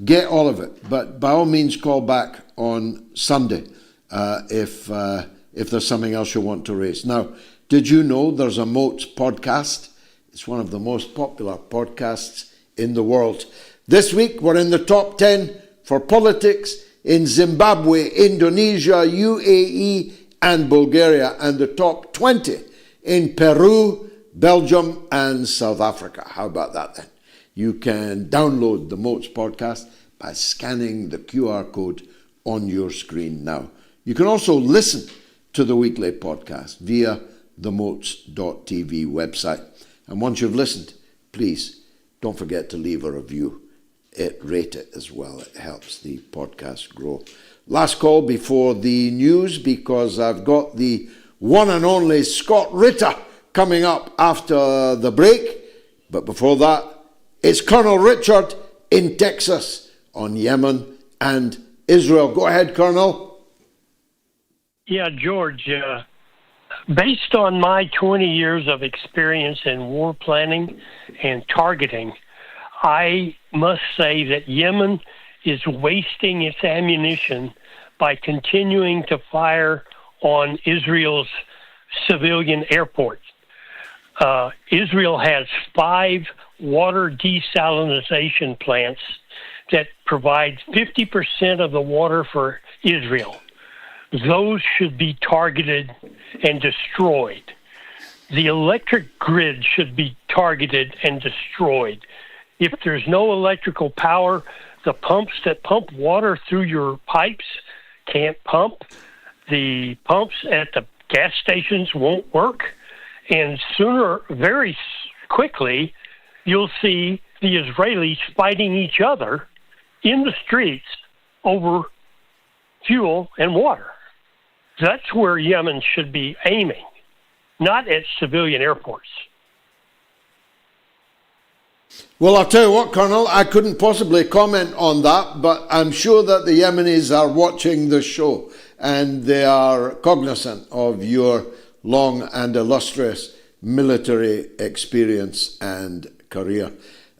get all of it. But by all means, call back on Sunday if there's something else you want to raise. Now, did you know there's a MOATS podcast? It's one of the most popular podcasts in the world. This week, we're in the top 10 for politics in Zimbabwe, Indonesia, UAE, and Bulgaria, and the top 20 in Peru, Belgium, and South Africa. How about that then? You can download the MOATS podcast by scanning the QR code on your screen now. You can also listen to the weekly podcast via the moats.tv website. And once you've listened, please don't forget to leave a review. Rate it as well. It helps the podcast grow. Last call before the news, because I've got the one and only Scott Ritter coming up after the break. But before that, it's Colonel Richard in Texas on Yemen and Israel. Go ahead, Colonel. Yeah, George, based on my 20 years of experience in war planning and targeting, I must say that Yemen is wasting its ammunition by continuing to fire on Israel's civilian airports. Israel has 5 water desalination plants that provide 50% of the water for Israel. Those should be targeted and destroyed. The electric grid should be targeted and destroyed. If there's no electrical power, the pumps that pump water through your pipes can't pump. The pumps at the gas stations won't work. And very quickly, you'll see the Israelis fighting each other in the streets over fuel and water. That's where Yemen should be aiming, not at civilian airports. Well, I'll tell you what, Colonel, I couldn't possibly comment on that, but I'm sure that the Yemenis are watching the show and they are cognizant of your long and illustrious military experience and career.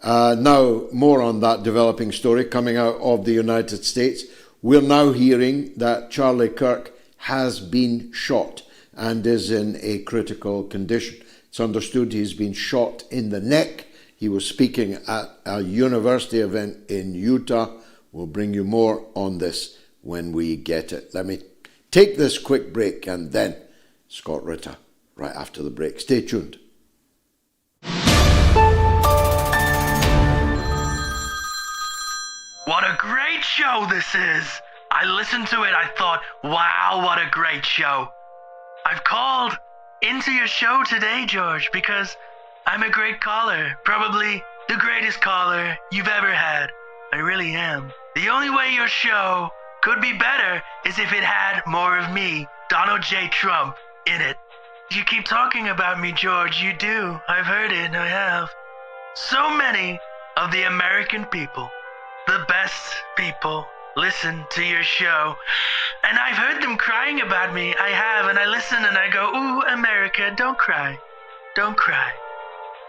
Now, more on that developing story coming out of the United States. We're now hearing that Charlie Kirk has been shot and is in a critical condition. It's understood he's been shot in the neck. He was speaking at a university event in Utah. We'll bring you more on this when we get it. Let me take this quick break and then Scott Ritter right after the break. Stay tuned. What a great show this is! I listened to it, I thought, wow, what a great show. I've called into your show today, George, because I'm a great caller. Probably the greatest caller you've ever had. I really am. The only way your show could be better is if it had more of me, Donald J. Trump, in it. You keep talking about me, George. You do. I've heard it. I have. So many of the American people, the best people, listen to your show. And I've heard them crying about me. I have. And I listen and I go, ooh, America, don't cry. Don't cry.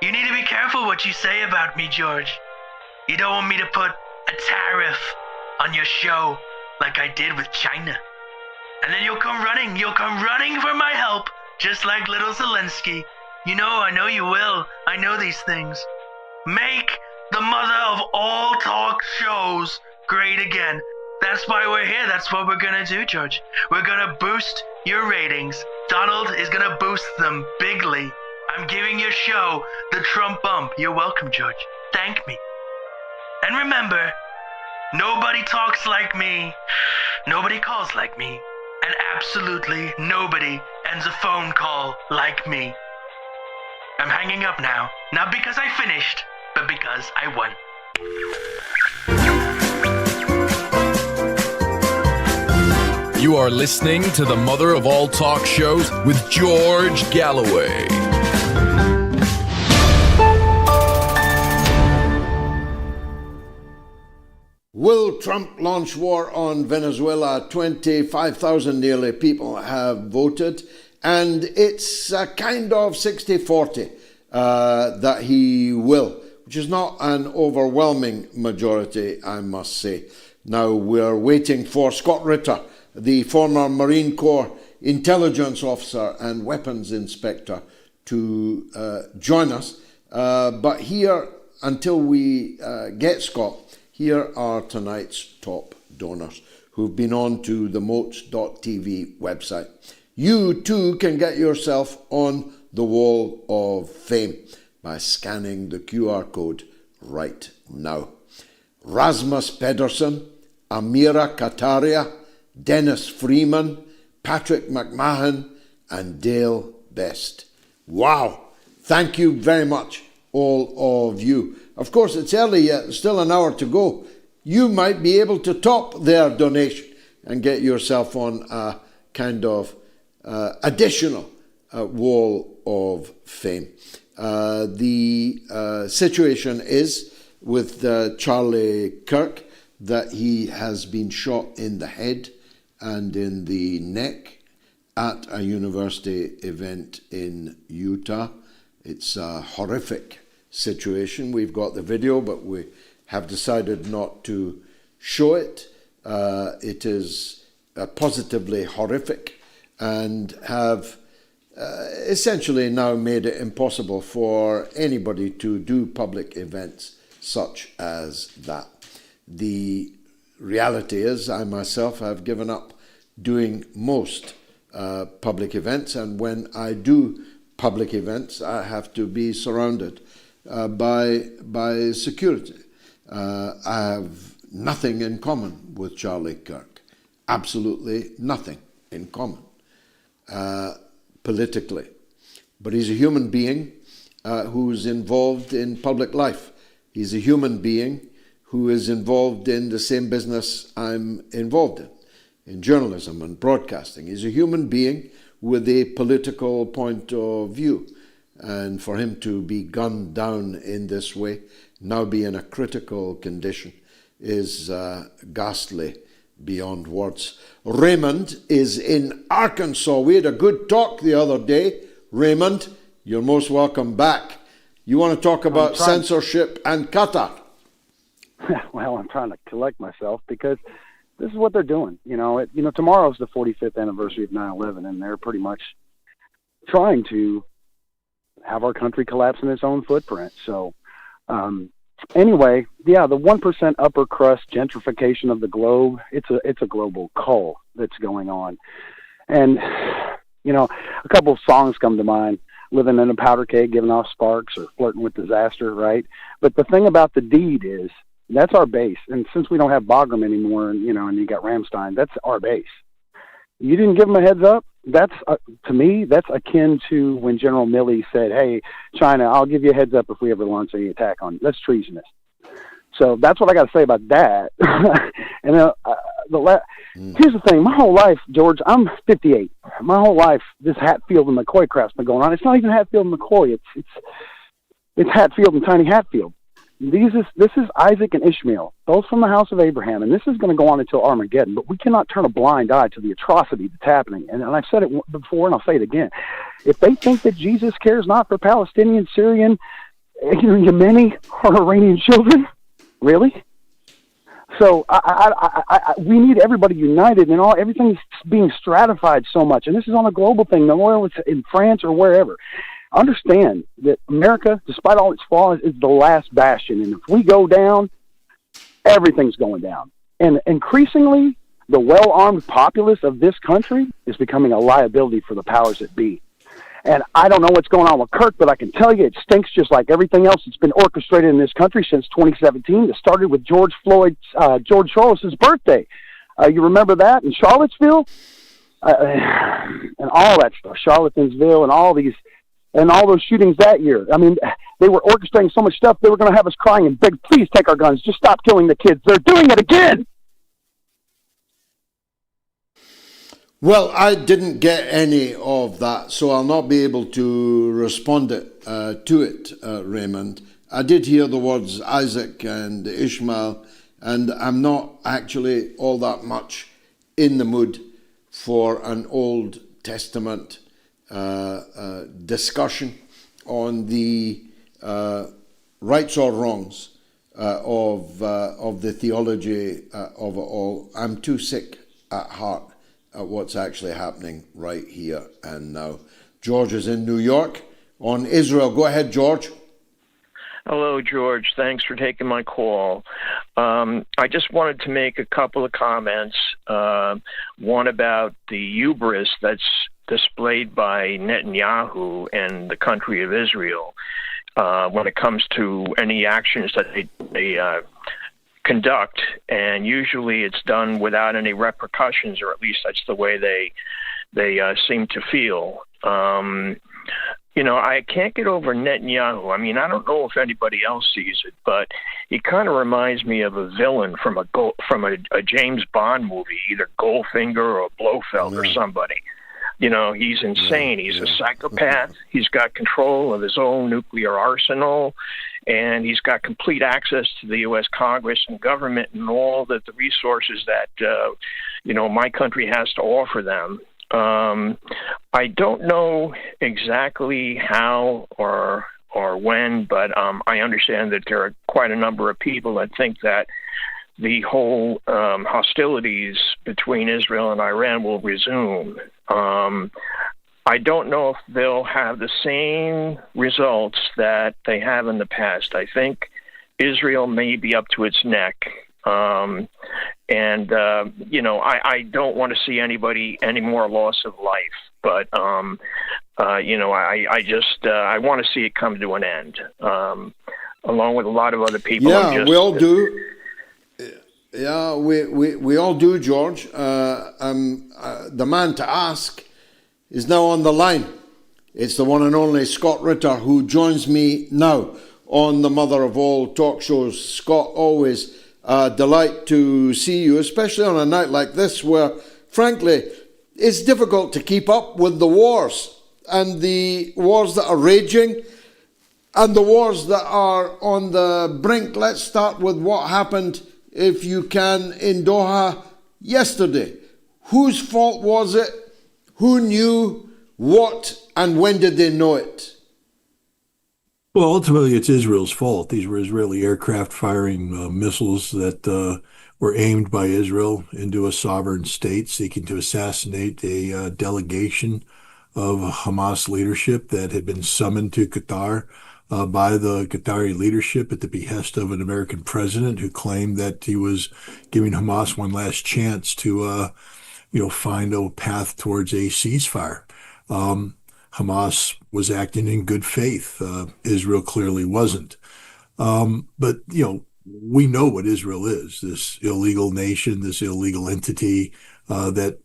You need to be careful what you say about me, George. You don't want me to put a tariff on your show like I did with China. And then you'll come running for my help, just like little Zelensky. You know, I know you will. I know these things. Make the mother of all talk shows great again. That's why we're here. That's what we're gonna do, George. We're gonna boost your ratings. Donald is gonna boost them bigly. I'm giving your show the Trump bump. You're welcome, George. Thank me. And remember, nobody talks like me. Nobody calls like me. And absolutely nobody ends a phone call like me. I'm hanging up now. Not because I finished, but because I won. You are listening to the mother of all talk shows with George Galloway. Will Trump launch war on Venezuela? 25,000 nearly people have voted, and it's a kind of 60-40 that he will. which is not an overwhelming majority, I must say. Now we're waiting for Scott Ritter, the former Marine Corps intelligence officer and weapons inspector, to join us. But here, until we get Scott, here are tonight's top donors who've been on to the MOATS.tv website. You too can get yourself on the wall of fame by scanning the QR code right now. Rasmus Pedersen, Amira Kataria, Dennis Freeman, Patrick McMahon, and Dale Best. Wow! Thank you very much, all of you. Of course, it's early yet, still an hour to go. You might be able to top their donation and get yourself on a kind of additional wall of fame. The situation is with Charlie Kirk that he has been shot in the head and in the neck at a university event in Utah. It's a horrific situation. We've got the video, but we have decided not to show it. It is positively horrific and have essentially now made it impossible for anybody to do public events such as that. The reality is I myself have given up doing most public events, and when I do public events I have to be surrounded by security. I have nothing in common with Charlie Kirk, absolutely nothing in common politically, but he's a human being who's involved in public life. He's a human being who is involved in the same business I'm involved in journalism and broadcasting. He's a human being with a political point of view. And for him to be gunned down in this way, now be in a critical condition, is ghastly beyond words. Raymond is in Arkansas. We had a good talk the other day. Raymond, you're most welcome back. You want to talk about censorship and Qatar? Well, I'm trying to collect myself because this is what they're doing. Tomorrow's the 45th anniversary of 9/11, and they're pretty much trying to have our country collapse in its own footprint. So, anyway, yeah, the 1% upper crust gentrification of the globe, it's a global cull that's going on. And, a couple of songs come to mind: living in a powder keg, giving off sparks, or flirting with disaster, right? But the thing about the deed is, that's our base. And since we don't have Bagram anymore, and you got Ramstein, that's our base. You didn't give them a heads up. That's, to me, that's akin to when General Milley said, hey, China, I'll give you a heads up if we ever launch any attack on you. That's treasonous. So that's what I got to say about that. And here's the thing. My whole life, George, I'm 58. My whole life, this Hatfield and McCoy crap's been going on. It's not even Hatfield and McCoy. It's Hatfield and Tiny Hatfield. This is Isaac and Ishmael, both from the house of Abraham, and this is going to go on until Armageddon, but we cannot turn a blind eye to the atrocity that's happening. And I've said it before, and I'll say it again. If they think that Jesus cares not for Palestinian, Syrian, Yemeni, or Iranian children, really? So we need everybody united, and everything's being stratified so much, and this is on a global thing, no matter it's in France or wherever. Understand that America, despite all its flaws, is the last bastion. And if we go down, everything's going down. And increasingly, the well-armed populace of this country is becoming a liability for the powers that be. And I don't know what's going on with Kirk, but I can tell you it stinks just like everything else that's been orchestrated in this country since 2017. It started with George Soros' birthday. You remember that in Charlottesville? And all that stuff, Charlottesville and all those shootings that year. I mean, they were orchestrating so much stuff, they were going to have us crying and beg, please take our guns. Just stop killing the kids. They're doing it again. Well, I didn't get any of that, so I'll not be able to respond to it, Raymond. I did hear the words Isaac and Ishmael, and I'm not actually all that much in the mood for an Old Testament discussion on the rights or wrongs of the theology of it all. I'm too sick at heart at what's actually happening right here and now. George is in New York on Israel. Go ahead, George. Hello, George. Thanks for taking my call. I just wanted to make a couple of comments. One about the hubris that's displayed by Netanyahu and the country of Israel when it comes to any actions that they conduct. And usually it's done without any repercussions, or at least that's the way they seem to feel. I can't get over Netanyahu. I mean, I don't know if anybody else sees it, but he kind of reminds me of a villain from a James Bond movie, either Goldfinger or Blofeld or somebody. He's insane. He's a psychopath. He's got control of his own nuclear arsenal, and he's got complete access to the U.S. Congress and government and all the resources that, my country has to offer them. I don't know exactly how or when, but I understand that there are quite a number of people that think that the whole hostilities between Israel and Iran will resume. I don't know if they'll have the same results that they have in the past. I think Israel may be up to its neck. I don't want to see any more loss of life, but, I want to see it come to an end, along with a lot of other people. Yeah, we all do. Yeah, we all do, George. The man to ask is now on the line. It's the one and only Scott Ritter, who joins me now on the mother of all talk shows. Scott, always a delight to see you, especially on a night like this where, frankly, it's difficult to keep up with the wars and the wars that are raging and the wars that are on the brink. Let's start with what happened, if you can, in Doha yesterday. Whose fault was it? Who knew what, and when did they know it? Well, ultimately, it's Israel's fault. These were Israeli aircraft firing missiles that were aimed by Israel into a sovereign state, seeking to assassinate a delegation of Hamas leadership that had been summoned to Qatar by the Qatari leadership at the behest of an American president who claimed that he was giving Hamas one last chance to, find a path towards a ceasefire. Hamas was acting in good faith. Israel clearly wasn't. But we know what Israel is, this illegal nation, this illegal entity that,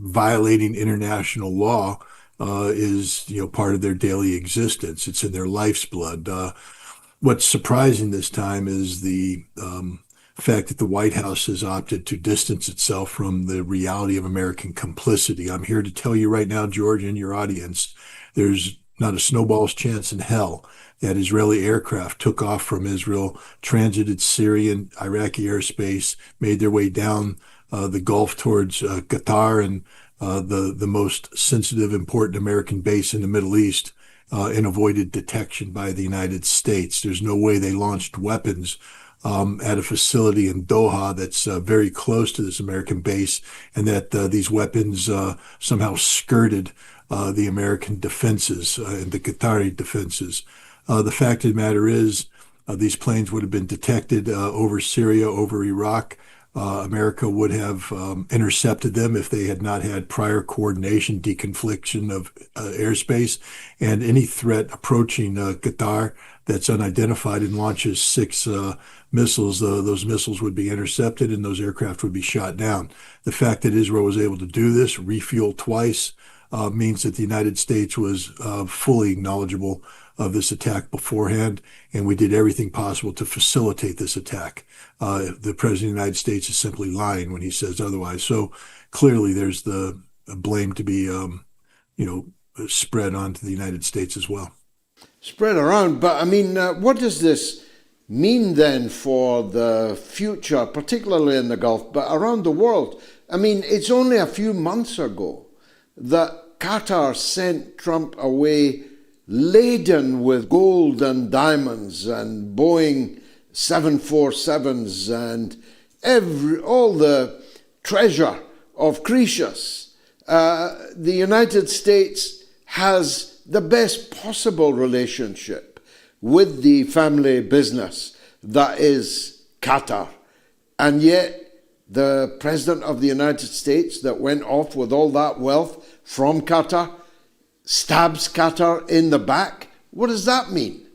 violating international law is, part of their daily existence. It's in their life's blood. What's surprising this time is the fact that the White House has opted to distance itself from the reality of American complicity. I'm here to tell you right now, George, and your audience, there's not a snowball's chance in hell that Israeli aircraft took off from Israel, transited Syrian, Iraqi airspace, made their way down the Gulf towards Qatar and the most sensitive, important American base in the Middle East, and avoided detection by the United States. There's no way they launched weapons at a facility in Doha that's very close to this American base, and that these weapons somehow skirted the American defenses and the Qatari defenses. The fact of the matter is, these planes would have been detected over Syria, over Iraq. America would have intercepted them if they had not had prior coordination, deconfliction of airspace, and any threat approaching Qatar that's unidentified and launches 6 missiles, those missiles would be intercepted and those aircraft would be shot down. The fact that Israel was able to do this, refuel twice, means that the United States was fully knowledgeable of this attack beforehand, and we did everything possible to facilitate this attack. The President of the United States is simply lying when he says otherwise. So clearly there's the blame to be, spread onto the United States as well. Spread around, but I mean, what does this mean then for the future, particularly in the Gulf, but around the world? I mean, it's only a few months ago that Qatar sent Trump away laden with gold and diamonds and Boeing 747s and all the treasure of Croesus. The United States has the best possible relationship with the family business that is Qatar. And yet the President of the United States that went off with all that wealth from Qatar stabs Qatar in the back. What does that mean?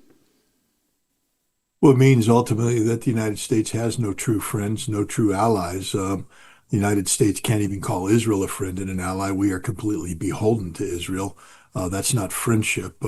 Well, it means ultimately that the United States has no true friends, no true allies. The United States can't even call Israel a friend and an ally. We are completely beholden to Israel. That's not friendship.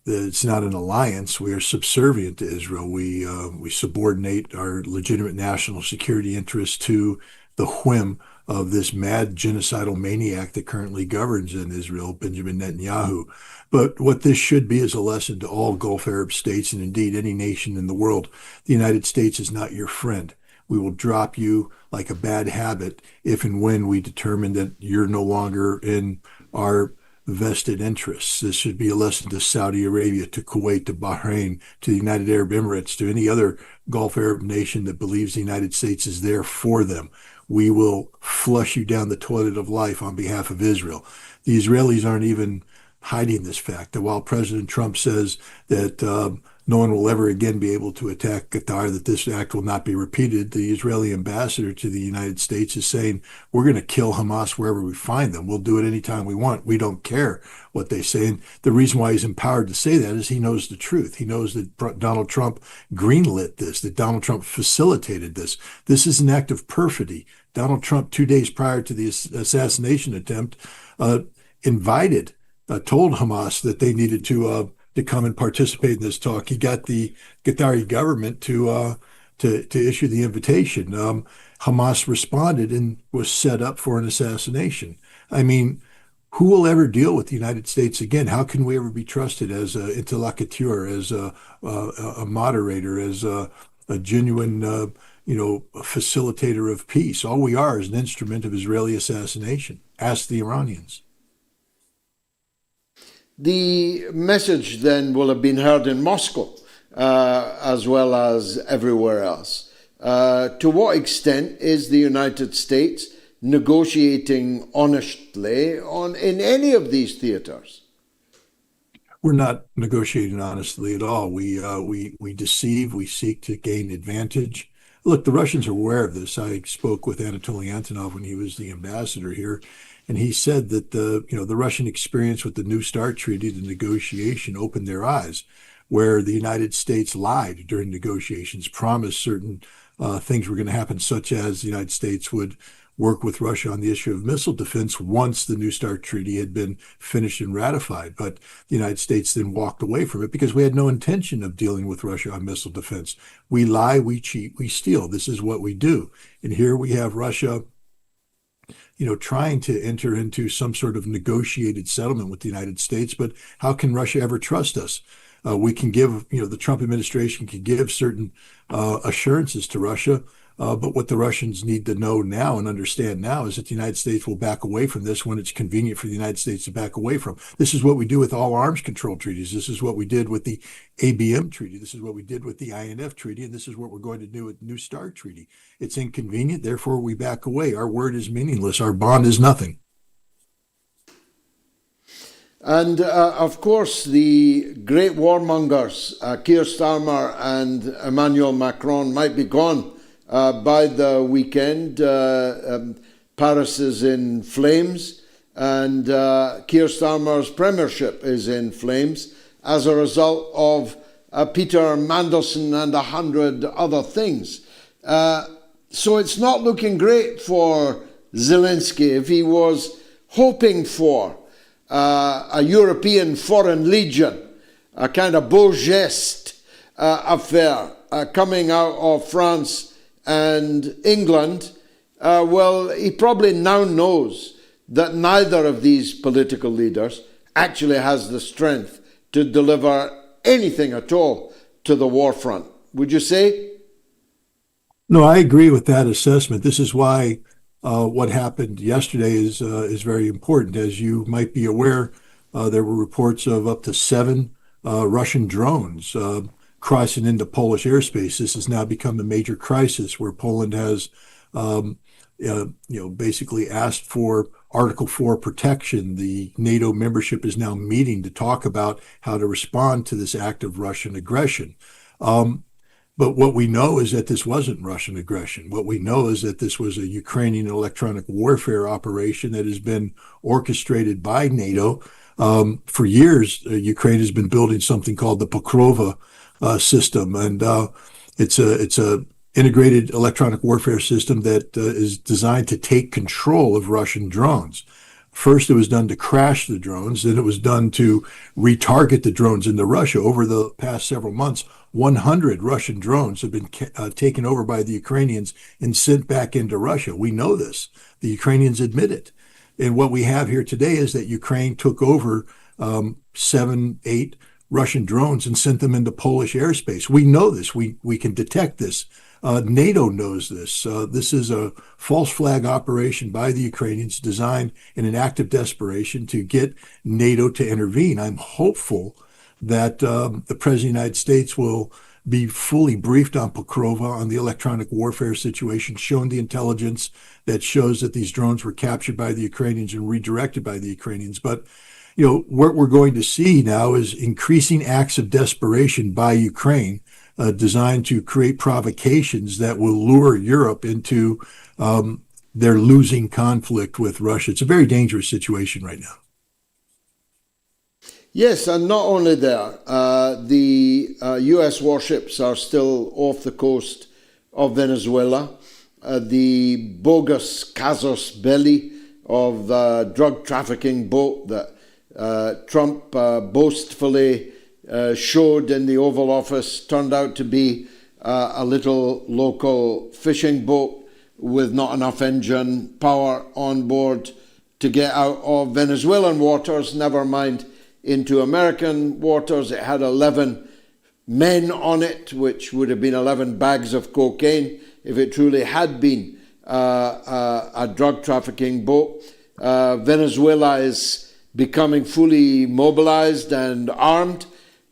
It's not an alliance. We are subservient to Israel. We subordinate our legitimate national security interests to the whim of this mad genocidal maniac that currently governs in Israel, Benjamin Netanyahu. But what this should be is a lesson to all Gulf Arab states and indeed any nation in the world. The United States is not your friend. We will drop you like a bad habit if and when we determine that you're no longer in our vested interests. This should be a lesson to Saudi Arabia, to Kuwait, to Bahrain, to the United Arab Emirates, to any other Gulf Arab nation that believes the United States is there for them. We will flush you down the toilet of life on behalf of Israel. The Israelis aren't even hiding this fact that while President Trump says that no one will ever again be able to attack Qatar, that this act will not be repeated, the Israeli ambassador to the United States is saying, we're going to kill Hamas wherever we find them. We'll do it anytime we want. We don't care what they say. And the reason why he's empowered to say that is he knows the truth. He knows that Donald Trump greenlit this, that Donald Trump facilitated this. This is an act of perfidy. Donald Trump, 2 days prior to the assassination attempt, told Hamas that they needed to come and participate in this talk. He got the Qatari government to issue the invitation. Hamas responded and was set up for an assassination. I mean, who will ever deal with the United States again? How can we ever be trusted as an interlocuteur, as a moderator, as a genuine facilitator of peace? All we are is an instrument of Israeli assassination. Ask the Iranians. The message then will have been heard in Moscow as well as everywhere else. To what extent is the United States negotiating honestly in any of these theaters? We're not negotiating honestly at all. We deceive. We seek to gain advantage. Look, the Russians are aware of this. I spoke with Anatoly Antonov when he was the ambassador here, and he said that the Russian experience with the New START treaty, the negotiation, opened their eyes, where the United States lied during negotiations, promised certain things were going to happen, such as the United States would work with Russia on the issue of missile defense once the New START treaty had been finished and ratified. But the United States then walked away from it because we had no intention of dealing with Russia on missile defense. We lie, we cheat, we steal. This is what we do. And here we have Russia trying to enter into some sort of negotiated settlement with the United States. But how can Russia ever trust us? We can give, the Trump administration can give certain assurances to Russia. But what the Russians need to know now and understand now is that the United States will back away from this when it's convenient for the United States to back away from. This is what we do with all arms control treaties. This is what we did with the ABM treaty. This is what we did with the INF treaty. And this is what we're going to do with the New START treaty. It's inconvenient. Therefore, we back away. Our word is meaningless. Our bond is nothing. And of course, the great warmongers, Keir Starmer and Emmanuel Macron, might be gone by the weekend. Paris is in flames, and Keir Starmer's premiership is in flames as a result of Peter Mandelson and 100 other things. So it's not looking great for Zelensky if he was hoping for a European Foreign Legion, a kind of beau geste affair coming out of France and England. Well, he probably now knows that neither of these political leaders actually has the strength to deliver anything at all to the war front. Would you say? No, I agree with that assessment. This is why what happened yesterday is very important. As you might be aware, there were reports of up to 7 Russian drones crossing into Polish airspace. This has now become a major crisis where Poland has, basically asked for Article 4 protection. The NATO membership is now meeting to talk about how to respond to this act of Russian aggression. But what we know is that this wasn't Russian aggression. What we know is that this was a Ukrainian electronic warfare operation that has been orchestrated by NATO. For years, Ukraine has been building something called the Pokrova system, and it's a integrated electronic warfare system that is designed to take control of Russian drones. First, it was done to crash the drones. Then it was done to retarget the drones into Russia. Over the past several months, 100 Russian drones have been taken over by the Ukrainians and sent back into Russia. We know this. The Ukrainians admit it. And what we have here today is that Ukraine took over 7, 8 Russian drones and sent them into Polish airspace. We know this. We can detect this. NATO knows this. This is a false flag operation by the Ukrainians designed in an act of desperation to get NATO to intervene. I'm hopeful that the President of the United States will be fully briefed on Pokrova, on the electronic warfare situation, shown the intelligence that shows that these drones were captured by the Ukrainians and redirected by the Ukrainians. But what we're going to see now is increasing acts of desperation by Ukraine designed to create provocations that will lure Europe into their losing conflict with Russia. It's a very dangerous situation right now. Yes, and not only there, the US warships are still off the coast of Venezuela. The bogus casus belli of the drug trafficking boat that Trump boastfully showed in the Oval Office turned out to be a little local fishing boat with not enough engine power on board to get out of Venezuelan waters, never mind into American waters. It had 11 men on it, which would have been 11 bags of cocaine if it truly had been a drug trafficking boat. Venezuela is becoming fully mobilized and armed.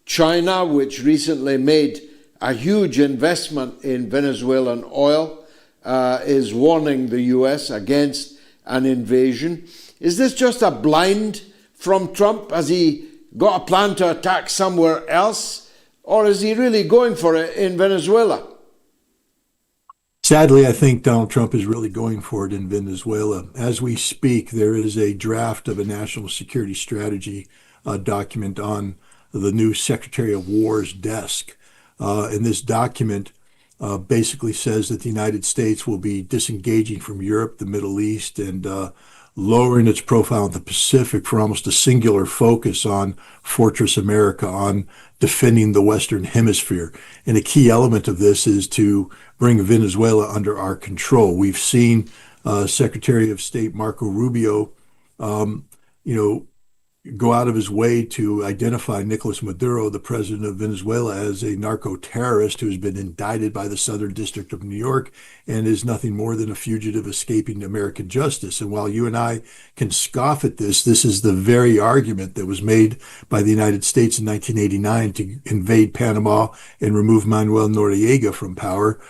China, which recently made a huge investment in Venezuelan oil, is warning the US against an invasion. Is this just a blind from Trump? Has he got a plan to attack somewhere else? Or is he really going for it in Venezuela? Sadly, I think Donald Trump is really going for it in Venezuela. As we speak, there is a draft of a national security strategy document on the new Secretary of War's desk. And this document basically says that the United States will be disengaging from Europe, the Middle East, and lowering its profile in the Pacific for almost a singular focus on Fortress America, on defending the Western Hemisphere. And a key element of this is to bring Venezuela under our control. We've seen Secretary of State Marco Rubio, go out of his way to identify Nicolas Maduro, the president of Venezuela, as a narco-terrorist who has been indicted by the Southern District of New York and is nothing more than a fugitive escaping American justice. And while you and I can scoff at this, this is the very argument that was made by the United States in 1989 to invade Panama and remove Manuel Noriega from power,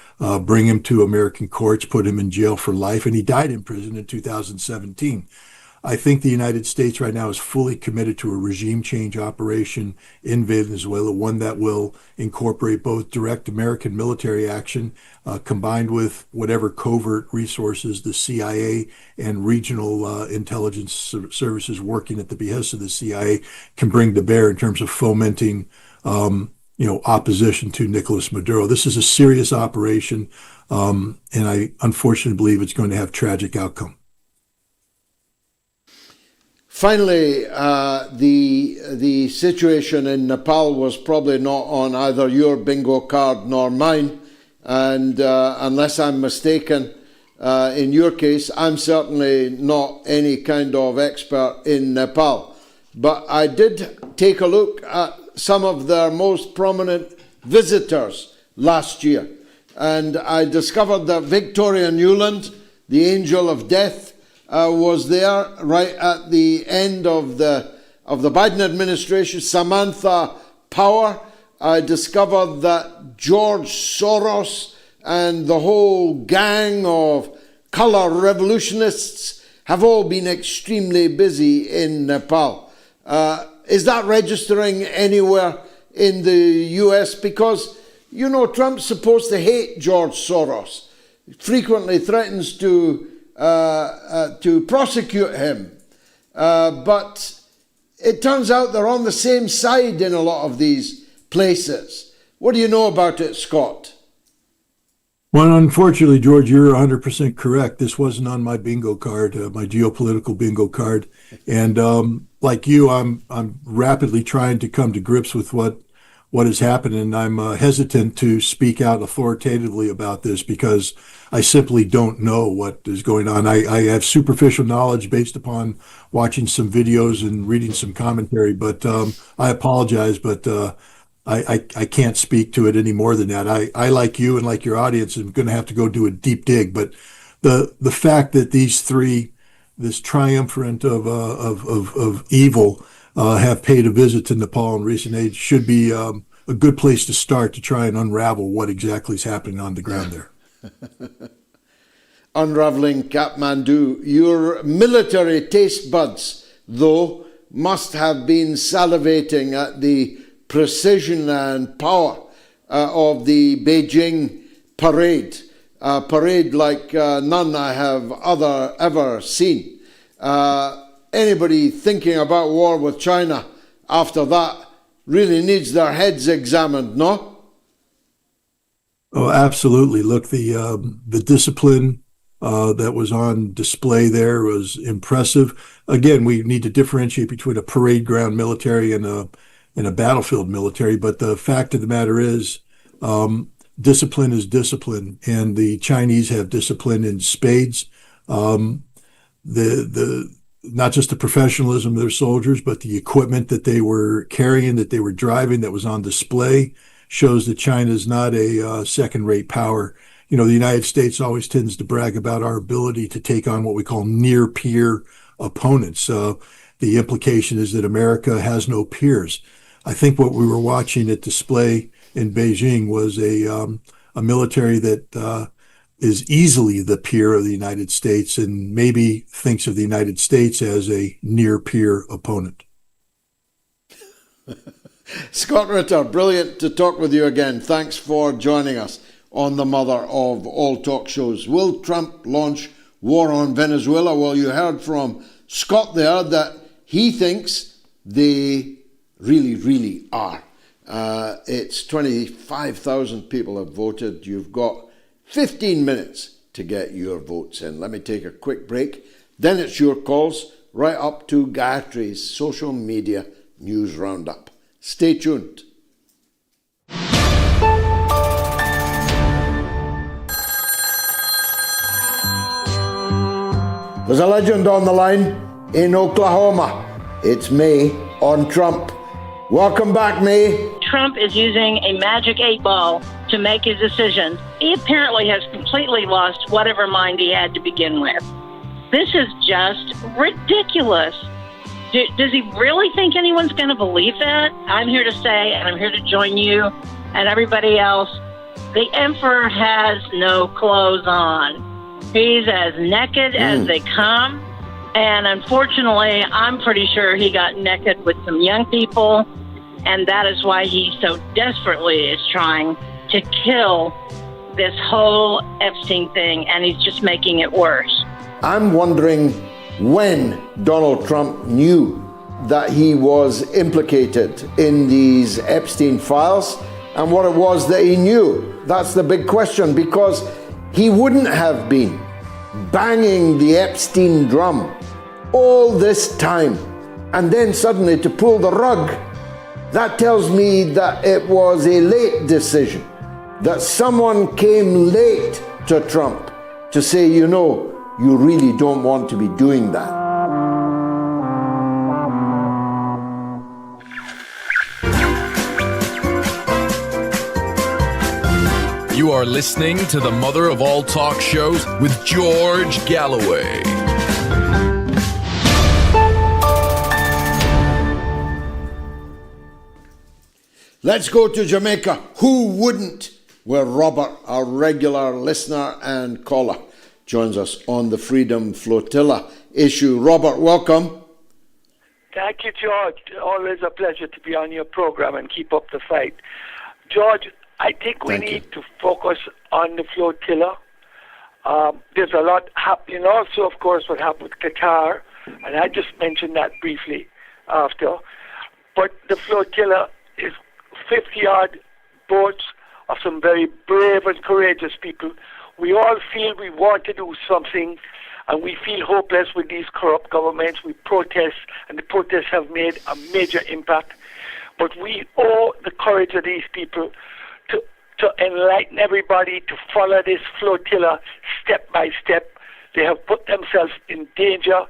bring him to American courts, put him in jail for life, and he died in prison in 2017. I think the United States right now is fully committed to a regime change operation in Venezuela, one that will incorporate both direct American military action combined with whatever covert resources the CIA and regional intelligence services working at the behest of the CIA can bring to bear in terms of fomenting opposition to Nicolas Maduro. This is a serious operation, and I unfortunately believe it's going to have tragic outcome. Finally, the situation in Nepal was probably not on either your bingo card nor mine, and unless I'm mistaken, in your case, I'm certainly not any kind of expert in Nepal. But I did take a look at some of their most prominent visitors last year, and I discovered that Victoria Nuland, the angel of death, was there right at the end of the of the Biden administration, Samantha Power, discovered that George Soros and the whole gang of color revolutionists have all been extremely busy in Nepal. Is that registering anywhere in the US? Because, you know, Trump's supposed to hate George Soros, frequently threatens to prosecute him. But it turns out they're on the same side in a lot of these places. What do you know about it, Scott? Well, unfortunately, George, you're 100% correct. This wasn't on my bingo card, my geopolitical bingo card. And like you, I'm rapidly trying to come to grips with what has happened, and I'm hesitant to speak out authoritatively about this because I simply don't know what is going on. I have superficial knowledge based upon watching some videos and reading some commentary, but I apologize, but I can't speak to it any more than that. I like you and like your audience, am going to have to go do a deep dig. But the fact that these three, this triumvirate of evil, have paid a visit to Nepal in recent age should be a good place to start to try and unravel what exactly is happening on the ground there. Unraveling Kathmandu. Your military taste buds, though, must have been salivating at the precision and power of the Beijing parade. Parade like none I have ever seen. Anybody thinking about war with China after that really needs their heads examined, no? Oh, absolutely. Look, the discipline that was on display there was impressive. Again, we need to differentiate between a parade ground military and a battlefield military, but the fact of the matter is, discipline is discipline, and the Chinese have discipline in spades. Not just the professionalism of their soldiers, but the equipment that they were carrying, that they were driving, that was on display, shows that China is not a second-rate power. You know, the United States always tends to brag about our ability to take on what we call near-peer opponents. The implication is that America has no peers. I think what we were watching at display in Beijing was a military that is easily the peer of the United States and maybe thinks of the United States as a near-peer opponent. Scott Ritter, brilliant to talk with you again. Thanks for joining us on the mother of all talk shows. Will Trump launch war on Venezuela? Well, you heard from Scott there that he thinks they really are. It's 25,000 people have voted. You've got 15 minutes to get your votes in. Let me take a quick break. Then it's your calls right up to Gayatri's social media news roundup. Stay tuned. There's a legend on the line in Oklahoma. It's May on Trump. Welcome back, May. Trump is using a magic 8-ball to make his decision. He apparently has completely lost whatever mind he had to begin with. This is just ridiculous. Does he really think anyone's going to believe that? I'm here to say, and I'm here to join you and everybody else, the emperor has no clothes on. He's as naked as they come. And unfortunately, I'm pretty sure he got naked with some young people. And that is why he so desperately is trying to kill this whole Epstein thing. And he's just making it worse. I'm wondering when Donald Trump knew that he was implicated in these Epstein files and what it was that he knew. That's the big question, because he wouldn't have been banging the Epstein drum all this time and then suddenly to pull the rug. That tells me that it was a late decision, that someone came late to Trump to say, you know, you really don't want to be doing that. You are listening to the mother of all talk shows with George Galloway. Let's go to Jamaica. Who wouldn't? Where Robert, our regular listener and caller, joins us on the Freedom Flotilla issue. Robert, welcome. Thank you, George. Always a pleasure to be on your program and keep up the fight. George, I think we need to focus on the flotilla. There's a lot happening also, of course, what happened with Qatar, and I just mentioned that briefly after. But the flotilla is 50-odd boats of some very brave and courageous people. We all feel we want to do something, and we feel hopeless with these corrupt governments. We protest, and the protests have made a major impact. But we owe the courage of these people to enlighten everybody to follow this flotilla step by step. They have put themselves in danger.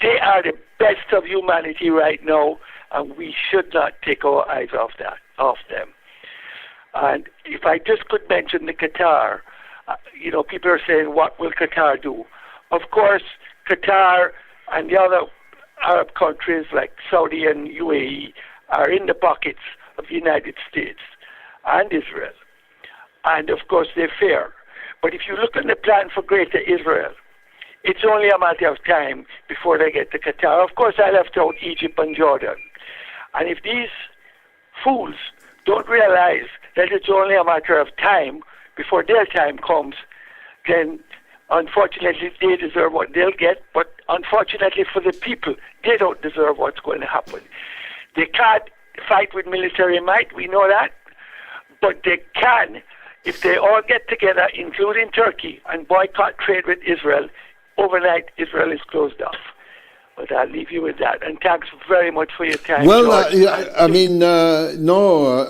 They are the best of humanity right now, and we should not take our eyes off them. And if I just could mention the Qatar, people are saying, what will Qatar do? Of course, Qatar and the other Arab countries like Saudi and UAE are in the pockets of the United States and Israel. And of course, they're fair. But if you look at the plan for Greater Israel, it's only a matter of time before they get to Qatar. Of course, I left out Egypt and Jordan. And if these fools don't realize that it's only a matter of time before their time comes, then unfortunately they deserve what they'll get. But unfortunately for the people, they don't deserve what's going to happen. They can't fight with military might, we know that. But they can, if they all get together, including Turkey, and boycott trade with Israel, overnight Israel is closed off. But I'll leave you with that. And thanks very much for your time. Well,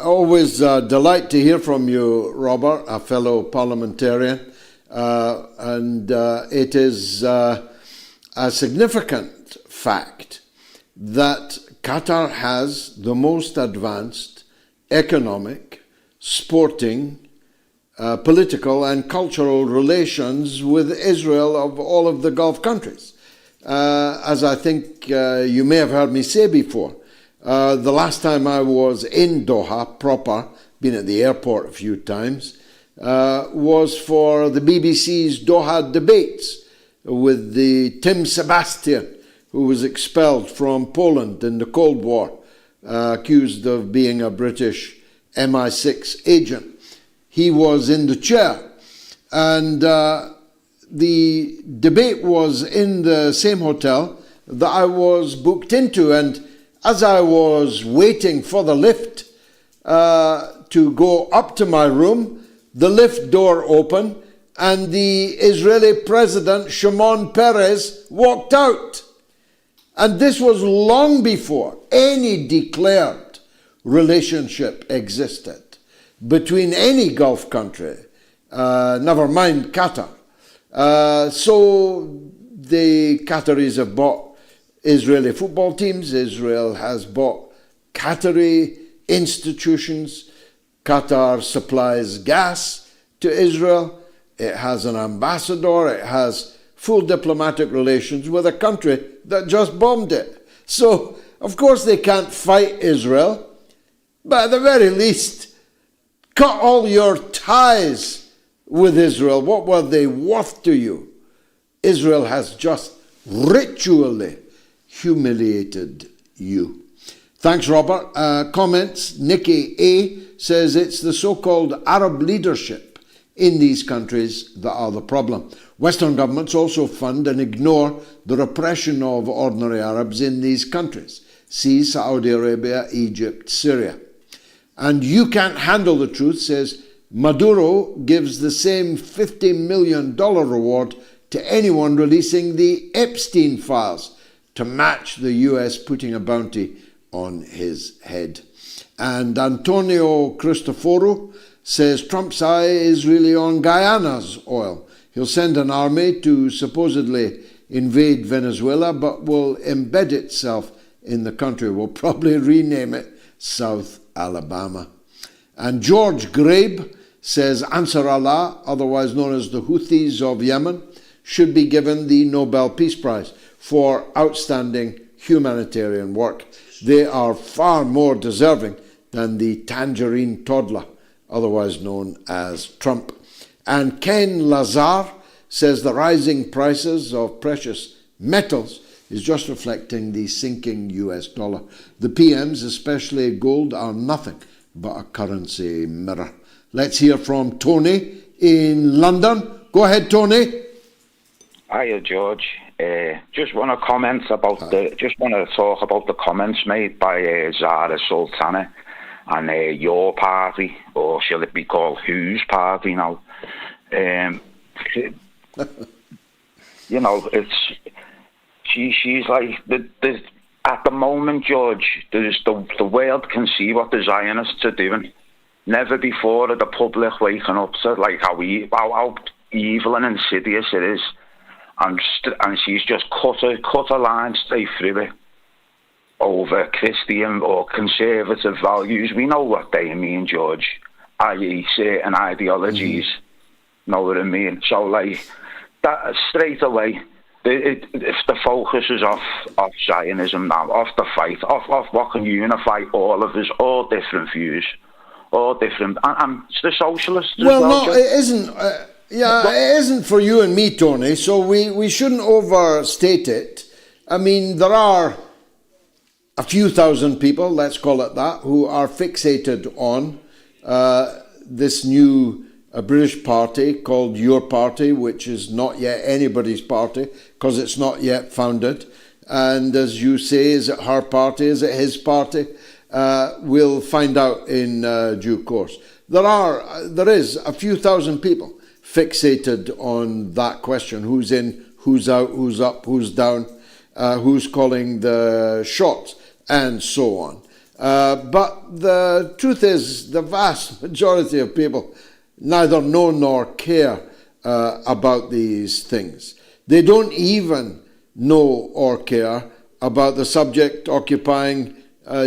always a delight to hear from you, Robert, a fellow parliamentarian. And it is a significant fact that Qatar has the most advanced economic, sporting, political and cultural relations with Israel of all of the Gulf countries. As I think you may have heard me say before, the last time I was in Doha proper, been at the airport a few times, was for the BBC's Doha debates with the Tim Sebastian, who was expelled from Poland in the Cold War, accused of being a British MI6 agent. He was in the chair, and the debate was in the same hotel that I was booked into. And as I was waiting for the lift to go up to my room, the lift door opened and the Israeli president, Shimon Peres, walked out. And this was long before any declared relationship existed between any Gulf country, never mind Qatar. So the Qataris have bought Israeli football teams. Israel has bought Qatari institutions. Qatar supplies gas to Israel. It has an ambassador. It has full diplomatic relations with a country that just bombed it. So, of course, they can't fight Israel, but at the very least, cut all your ties with Israel. What were they worth to you? Israel has just ritually humiliated you. Thanks, Robert. Comments. Nikki A. says it's the so-called Arab leadership in these countries that are the problem. Western governments also fund and ignore the repression of ordinary Arabs in these countries. See Saudi Arabia, Egypt, Syria. And you can't handle the truth, says Maduro gives the same $50 million reward to anyone releasing the Epstein files to match the US putting a bounty on his head. And Antonio Cristoforo says Trump's eye is really on Guyana's oil. He'll send an army to supposedly invade Venezuela, but will embed itself in the country. We'll probably rename it South Alabama. And George Grabe says Ansar Allah, otherwise known as the Houthis of Yemen, should be given the Nobel Peace Prize for outstanding humanitarian work. They are far more deserving than the tangerine toddler, otherwise known as Trump. And Ken Lazar says the rising prices of precious metals is just reflecting the sinking US dollar. The PMs, especially gold, are nothing but a currency mirror. Let's hear from Tony in London. Go ahead, Tony. Hiya, George. Just want to talk about the comments made by Zara Sultana and your party, or shall it be called whose party now? You know, she's like at the moment, George. The world can see what the Zionists are doing. Never before are the public waking up to like how evil and insidious it is, and she's just cut a line straight through it over Christian or conservative values. We know what they mean, George, i.e. certain ideologies. Know what I mean? So like that straight away. If the focus is off Zionism now, off the fight, off what can unify all of us, all different views, all different, and it's the socialists as well. Well, no, it isn't. It isn't for you and me, Tony. So we shouldn't overstate it. I mean, there are a few thousand people, let's call it that, who are fixated on this new British party called Your Party, which is not yet anybody's party because it's not yet founded. And as you say, is it her party? Is it his party? We'll find out in due course. There is a few thousand people fixated on that question: who's in, who's out, who's up, who's down, who's calling the shots, and so on. But the truth is, the vast majority of people neither know nor care about these things. They don't even know or care about the subject occupying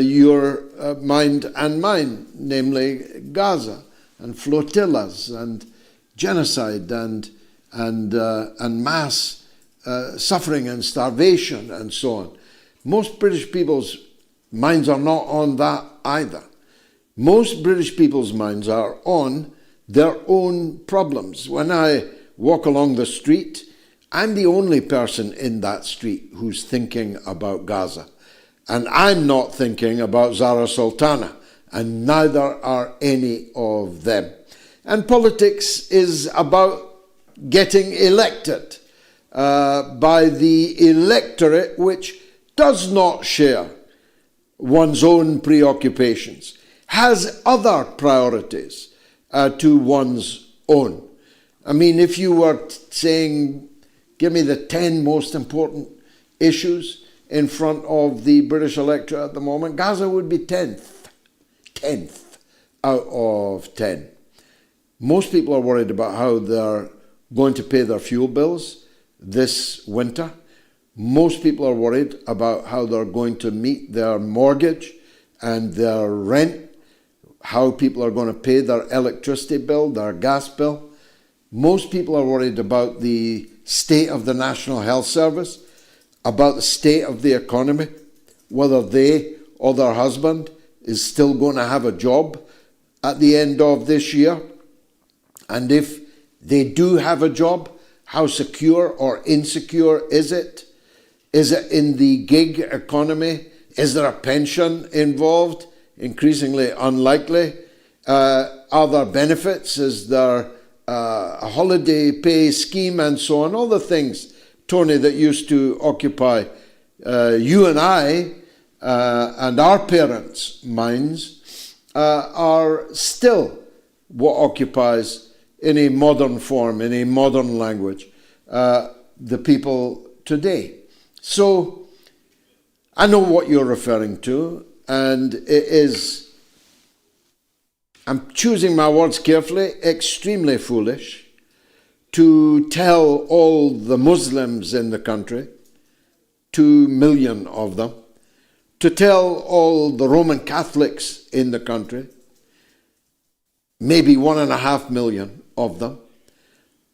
your mind and mine, namely Gaza and flotillas and genocide and mass suffering and starvation and so on. Most British people's minds are not on that either. Most British people's minds are on their own problems. When I walk along the street, I'm the only person in that street who's thinking about Gaza. And I'm not thinking about Zara Sultana, and neither are any of them. And politics is about getting elected by the electorate, which does not share one's own preoccupations, has other priorities to one's own. I mean, if you were saying, give me the 10 most important issues in front of the British electorate at the moment, Gaza would be 10th out of 10. Most people are worried about how they're going to pay their fuel bills this winter. Most people are worried about how they're going to meet their mortgage and their rent, how people are going to pay their electricity bill, their gas bill. Most people are worried about the state of the National Health Service, about the state of the economy, whether they or their husband is still going to have a job at the end of this year. And if they do have a job, how secure or insecure is it? Is it in the gig economy? Is there a pension involved? Increasingly unlikely. Are there benefits? Is there a holiday pay scheme and so on? All the things, Tony, that used to occupy you and I and our parents' minds are still what occupies, in a modern form, in a modern language, the people today. So I know what you're referring to, and it is, I'm choosing my words carefully, extremely foolish to tell all the Muslims in the country, 2 million of them, to tell all the Roman Catholics in the country, maybe 1.5 million of them,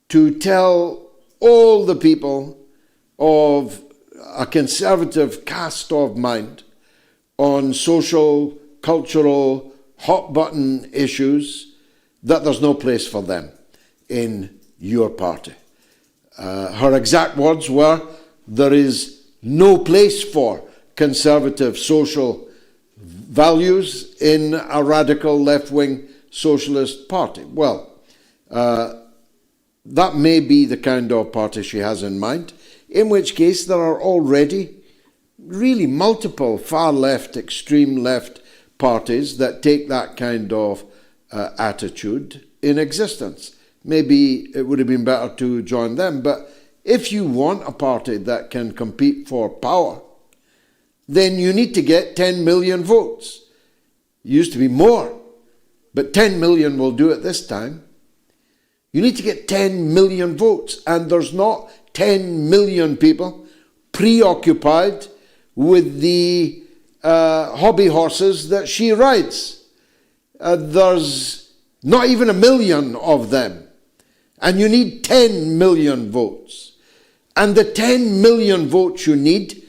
to tell all the people of a conservative cast of mind on social, cultural, hot-button issues, that there's no place for them in your party. Her exact words were, there is no place for conservative social values in a radical left-wing socialist party. Well, that may be the kind of party she has in mind, in which case there are already really multiple far-left, extreme-left parties that take that kind of attitude in existence. Maybe it would have been better to join them, but if you want a party that can compete for power, then you need to get 10 million votes. It used to be more, but 10 million will do it this time. You need to get 10 million votes, and there's not 10 million people preoccupied with the hobby horses that she rides. There's not even 1 million of them, and you need 10 million votes. And the 10 million votes you need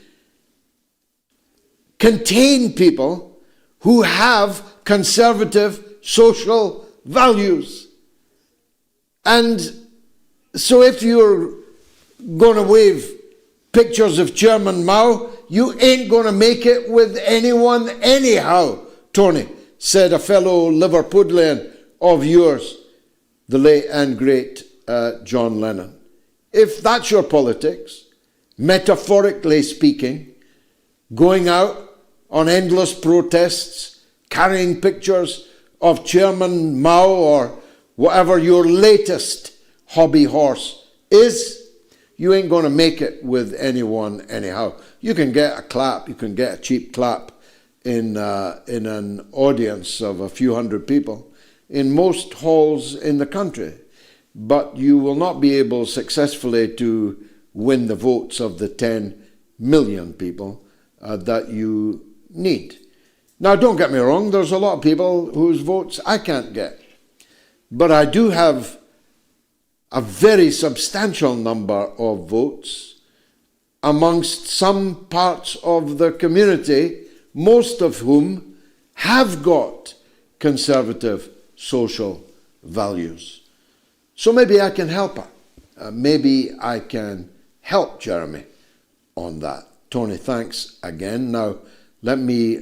contain people who have conservative social values. And so if you're going to wave pictures of Chairman Mao, you ain't going to make it with anyone anyhow, Tony, said a fellow Liverpudlian of yours, the late and great John Lennon. If that's your politics, metaphorically speaking, going out on endless protests, carrying pictures of Chairman Mao or whatever your latest hobby horse is, you ain't going to make it with anyone anyhow. You can get a clap, you can get a cheap clap in an audience of a few hundred people in most halls in the country, but you will not be able successfully to win the votes of the 10 million people that you need. Now, don't get me wrong, there's a lot of people whose votes I can't get, but I do have a very substantial number of votes amongst some parts of the community, most of whom have got conservative social values. So maybe I can help her. Maybe I can help Jeremy on that. Tony, thanks again. Now, let me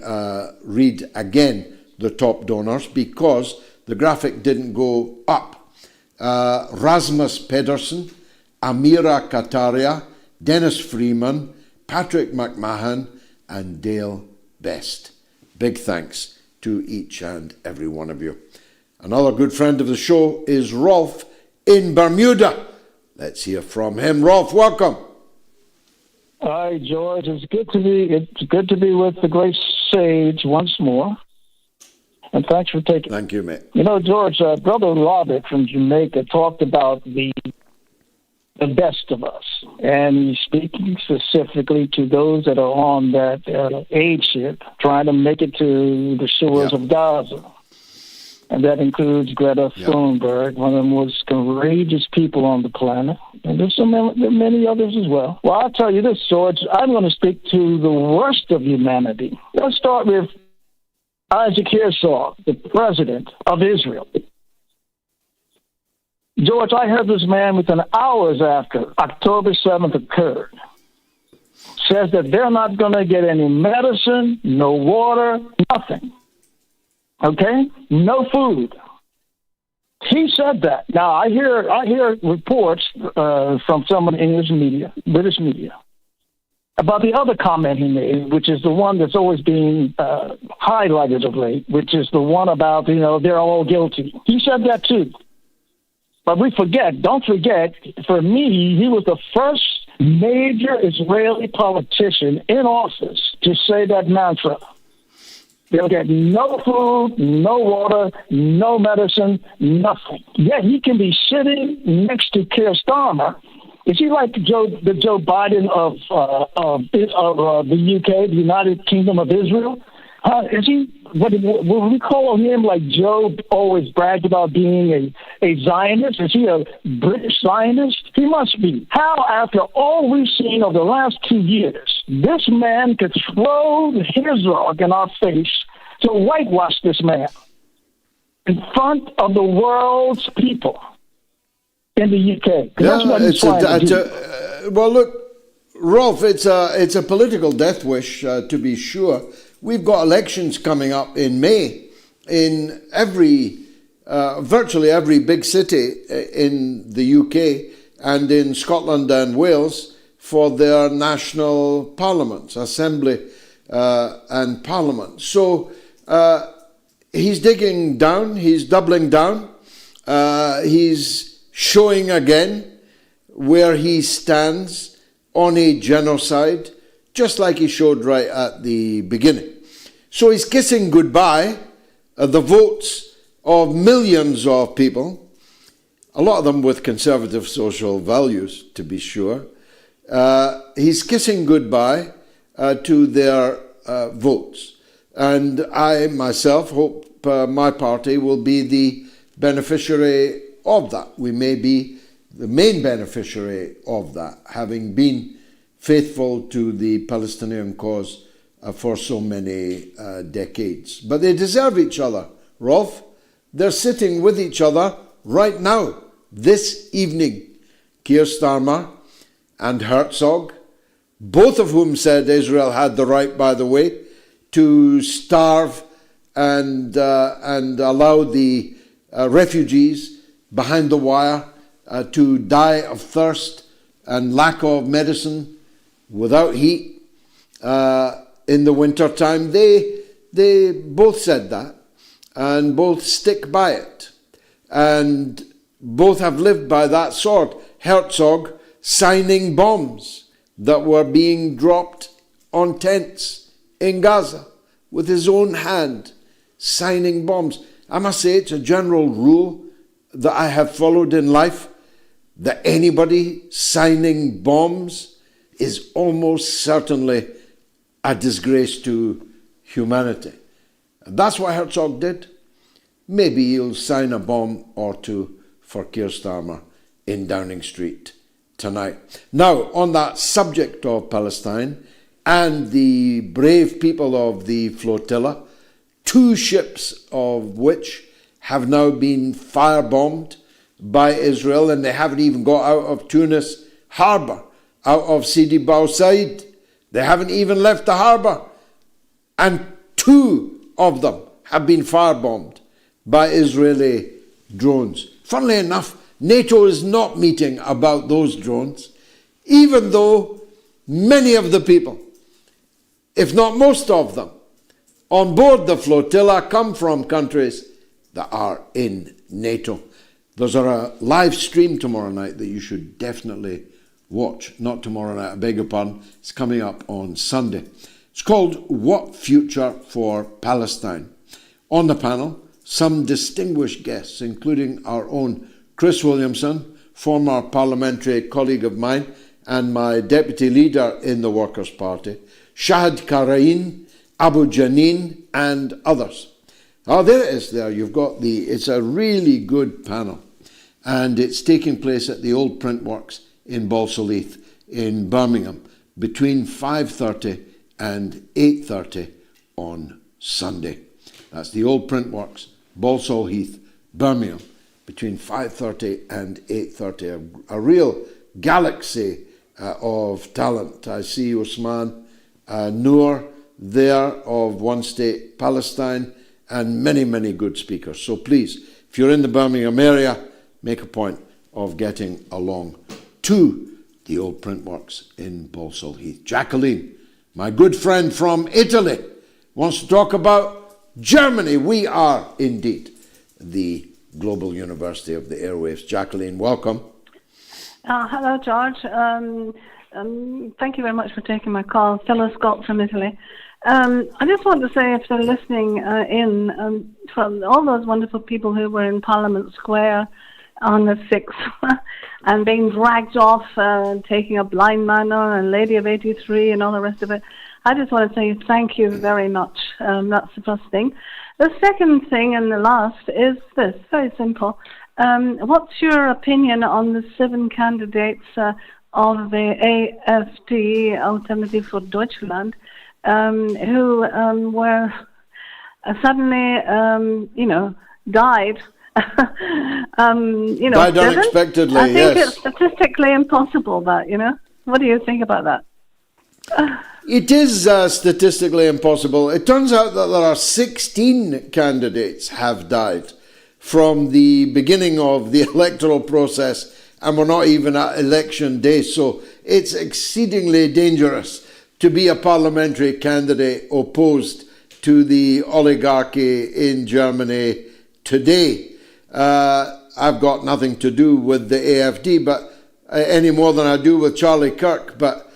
read again the top donors because the graphic didn't go up. Rasmus Pedersen, Amira Kataria, Dennis Freeman, Patrick McMahon, and Dale Best. Big thanks to each and every one of you. Another good friend of the show is Rolf in Bermuda. Let's hear from him. Rolf, welcome. Hi, George. It's good to be with the great sage once more. And thanks for taking. Thank you, mate. You know, George, Brother Robert from Jamaica talked about the best of us, and he's speaking specifically to those that are on that aid ship trying to make it to the shores of Gaza. And that includes Greta Thunberg, one of the most courageous people on the planet. And there are many others as well. Well, I'll tell you this, George. I'm going to speak to the worst of humanity. Let's start with Isaac Herzog, the president of Israel. George, I heard this man within hours after October 7th occurred says that they're not going to get any medicine, no water, nothing. Okay? No food. He said that. Now, I hear reports from some of the English media, British media, about the other comment he made, which is the one that's always being highlighted of late, which is the one about, they're all guilty. He said that too. But don't forget, for me, he was the first major Israeli politician in office to say that mantra. They'll get no food, no water, no medicine, nothing. Yet he can be sitting next to Keir Starmer. Is he like the Joe Biden of the UK, the United Kingdom of Israel? Is he? Will we call him like Joe always bragged about being a Zionist? Is he a British Zionist? He must be. How, after all we've seen over the last 2 years, this man could throw his rug in our face to whitewash this man? in front of the world's people in the UK. That's what he's trying to do. Well, look, Rolf, it's a political death wish, to be sure. We've got elections coming up in May in virtually every big city in the UK and in Scotland and Wales for their national parliaments, assembly and parliament. So he's digging down, he's doubling down, he's showing again where he stands on a genocide, just like he showed right at the beginning. So he's kissing goodbye the votes of millions of people, a lot of them with conservative social values, to be sure. He's kissing goodbye to their votes. And I, myself, hope my party will be the beneficiary of that. We may be the main beneficiary of that, having been faithful to the Palestinian cause for so many decades. But they deserve each other, Rolf. They're sitting with each other right now, this evening. Keir Starmer and Herzog, both of whom said Israel had the right, by the way, to starve and allow the refugees behind the wire to die of thirst and lack of medicine without heat in the winter time. They both said that and both stick by it, and both have lived by that sword. Herzog signing bombs that were being dropped on tents in Gaza with his own hand, signing bombs. I must say it's a general rule that I have followed in life, that anybody signing bombs is almost certainly a disgrace to humanity. And that's what Herzog did. Maybe he'll sign a bomb or two for Keir Starmer in Downing Street tonight. Now, on that subject of Palestine and the brave people of the flotilla, 2 ships of which have now been firebombed by Israel, and they haven't even got out of Tunis harbour, out of Sidi Bou Said. They haven't even left the harbour. And 2 of them have been firebombed by Israeli drones. Funnily enough, NATO is not meeting about those drones, even though many of the people, if not most of them, on board the flotilla come from countries that are in NATO. There's a live stream tomorrow night that you should definitely watch. Not tomorrow night, I beg your pardon. It's coming up on Sunday. It's called What Future for Palestine? On the panel, some distinguished guests, including our own Chris Williamson, former parliamentary colleague of mine and my deputy leader in the Workers' Party, Shahid Karain, Abu Janin, and others. Oh, there it is there. You've got it's a really good panel. And it's taking place at the Old Print Works in Balsall Heath in Birmingham between 5:30 and 8:30 on Sunday. That's the Old Print Works, Balsall Heath, Birmingham, between 5:30 and 8:30. A real galaxy of talent. I see Usman Noor there of One State Palestine, and many, many good speakers. So please, if you're in the Birmingham area, make a point of getting along to the Old Print Works in Balsall Heath. Jacqueline, my good friend from Italy, wants to talk about Germany. We are indeed the Global University of the Airwaves. Jacqueline, welcome. Hello, George. Thank you very much for taking my call. Fellow Scot from Italy. I just want to say, if they're listening from all those wonderful people who were in Parliament Square on the 6th and being dragged off and taking a blind man on and Lady of 83 and all the rest of it, I just want to say thank you very much. That's the first thing. The second thing and the last is this, very simple. What's your opinion on the 7 candidates of the AfD, Alternative for Deutschland, who were suddenly, died. Died unexpectedly, I think yes. it's statistically impossible that, What do you think about that? It is statistically impossible. It turns out that there are 16 candidates have died from the beginning of the electoral process, and we're not even at election day, so it's exceedingly dangerous to be a parliamentary candidate opposed to the oligarchy in Germany today. I've got nothing to do with the AFD, but any more than I do with Charlie Kirk, but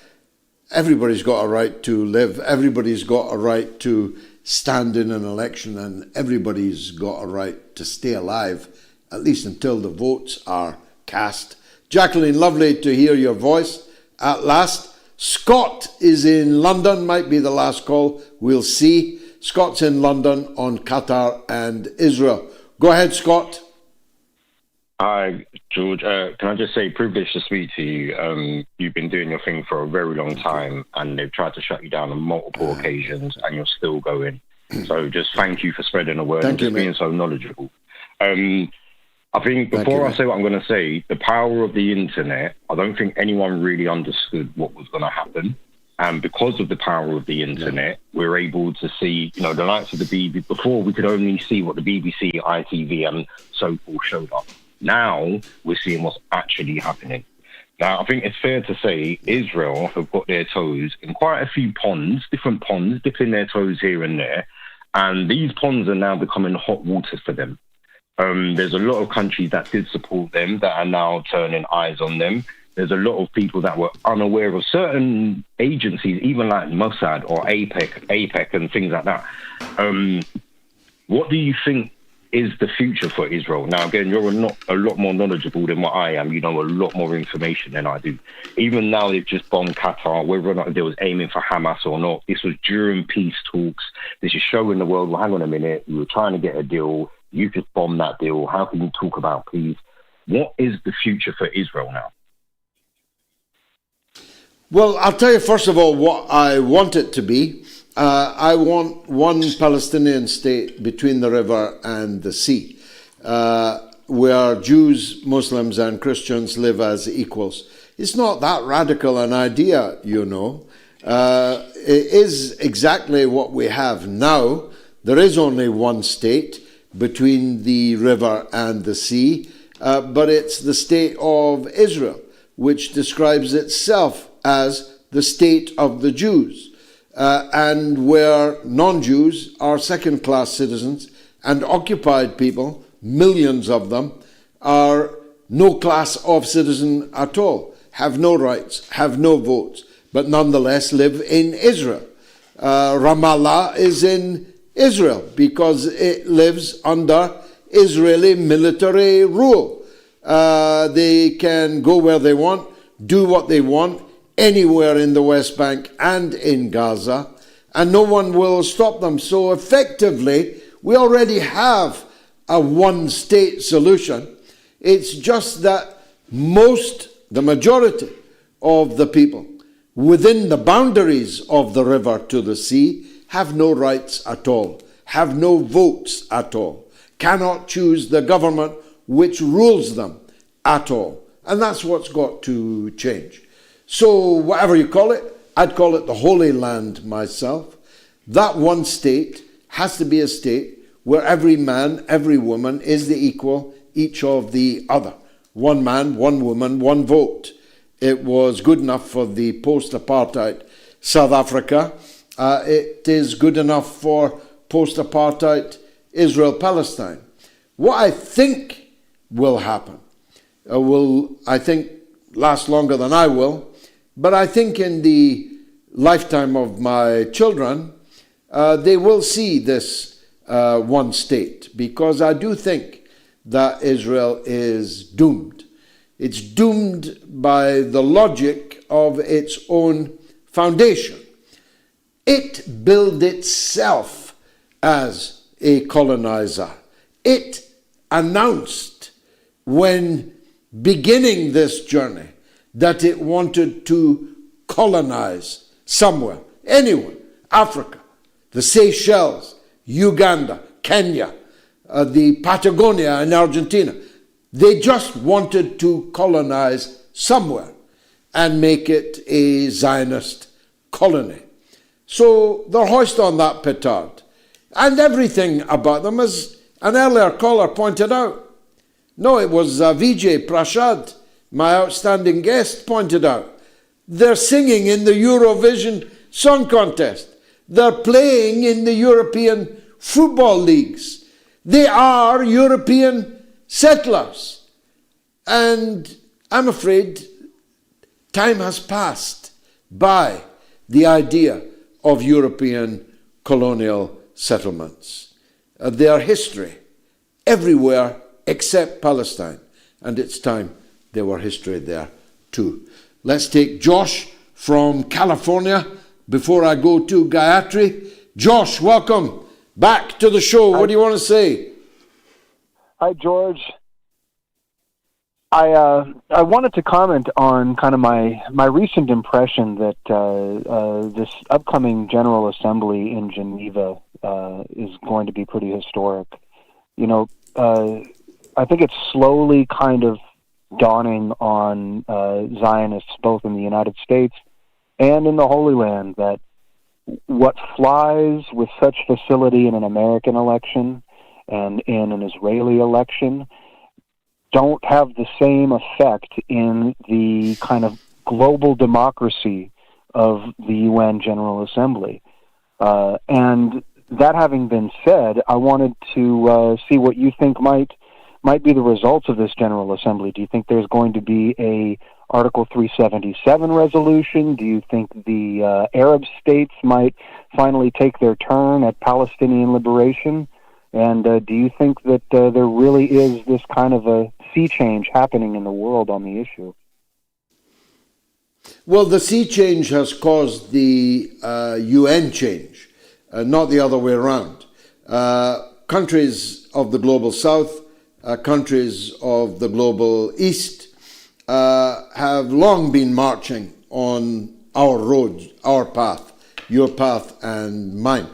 everybody's got a right to live, everybody's got a right to stand in an election, and everybody's got a right to stay alive, at least until the votes are cast. Jacqueline, lovely to hear your voice at last. Scott is in London, might be the last call, we'll see. Scott's in London on Qatar and Israel. Go ahead, Scott. Hi, George. Can I just say, privileged to speak to you. You've been doing your thing for a very long time, and they've tried to shut you down on multiple occasions, and you're still going. So just thank you for spreading the word and just being so knowledgeable. I think before I say what I'm going to say, the power of the internet, I don't think anyone really understood what was going to happen. And because of the power of the internet, we're able to see, the likes of the BBC. Before, we could only see what the BBC, ITV, and so forth showed up. Now, we're seeing what's actually happening. Now, I think it's fair to say Israel have got their toes in quite a few ponds, different ponds, dipping their toes here and there. And these ponds are now becoming hot water for them. There's a lot of countries that did support them that are now turning eyes on them. There's a lot of people that were unaware of certain agencies, even like Mossad or APEC and things like that. What do you think is the future for Israel? Now, again, you're a lot more knowledgeable than what I am. You know a lot more information than I do. Even now, they've just bombed Qatar, whether or not they was aiming for Hamas or not. This was during peace talks. This is showing the world, well, hang on a minute, we were trying to get a deal. You just bombed that deal. How can you talk about peace? What is the future for Israel now? Well, I'll tell you first of all what I want it to be. I want one Palestinian state between the river and the sea, where Jews, Muslims and Christians live as equals. It's not that radical an idea, It is exactly what we have now. There is only one state between the river and the sea, but it's the state of Israel, which describes itself as the state of the Jews, and where non-Jews are second-class citizens and occupied people, millions of them, are no class of citizen at all, have no rights, have no votes, but nonetheless live in Israel. Ramallah is in Israel because it lives under Israeli military rule. They can go where they want, do what they want, anywhere in the West Bank and in Gaza, and no one will stop them. So effectively, we already have a one-state solution. It's just that the majority of the people within the boundaries of the river to the sea have no rights at all, have no votes at all, cannot choose the government which rules them at all. And that's what's got to change. So whatever you call it, I'd call it the Holy Land myself. That one state has to be a state where every man, every woman is the equal, each of the other. One man, one woman, one vote. It was good enough for the post-apartheid South Africa. It is good enough for post-apartheid Israel-Palestine. What I think will happen will, I think, last longer than I will, but I think in the lifetime of my children, they will see this one state, because I do think that Israel is doomed. It's doomed by the logic of its own foundation. It built itself as a colonizer. It announced when beginning this journey that it wanted to colonize somewhere, anywhere, Africa, the Seychelles, Uganda, Kenya, the Patagonia in Argentina. They just wanted to colonize somewhere and make it a Zionist colony. So they're hoist on that petard. And everything about them, as an earlier caller pointed out. No, it was Vijay Prashad, my outstanding guest, pointed out. They're singing in the Eurovision Song Contest. They're playing in the European football leagues. They are European settlers. And I'm afraid time has passed by the idea of European colonial settlements. They are history everywhere except Palestine. And it's time they were history there too. Let's take Josh from California before I go to Gayatri. Josh, welcome back to the show. What do you want to say? Hi, George. I wanted to comment on kind of my recent impression that this upcoming General Assembly in Geneva is going to be pretty historic. You know, I think it's slowly kind of dawning on Zionists, both in the United States and in the Holy Land, that what flies with such facility in an American election and in an Israeli election don't have the same effect in the kind of global democracy of the UN General Assembly. And that having been said, I wanted to see what you think might be the results of this General Assembly. Do you think there's going to be a Article 377 resolution? Do you think the Arab states might finally take their turn at Palestinian liberation? And do you think that there really is this kind of a sea change happening in the world on the issue? Well, the sea change has caused the UN change, not the other way around. Countries of the global south, countries of the global east have long been marching on our road, our path, your path and mine.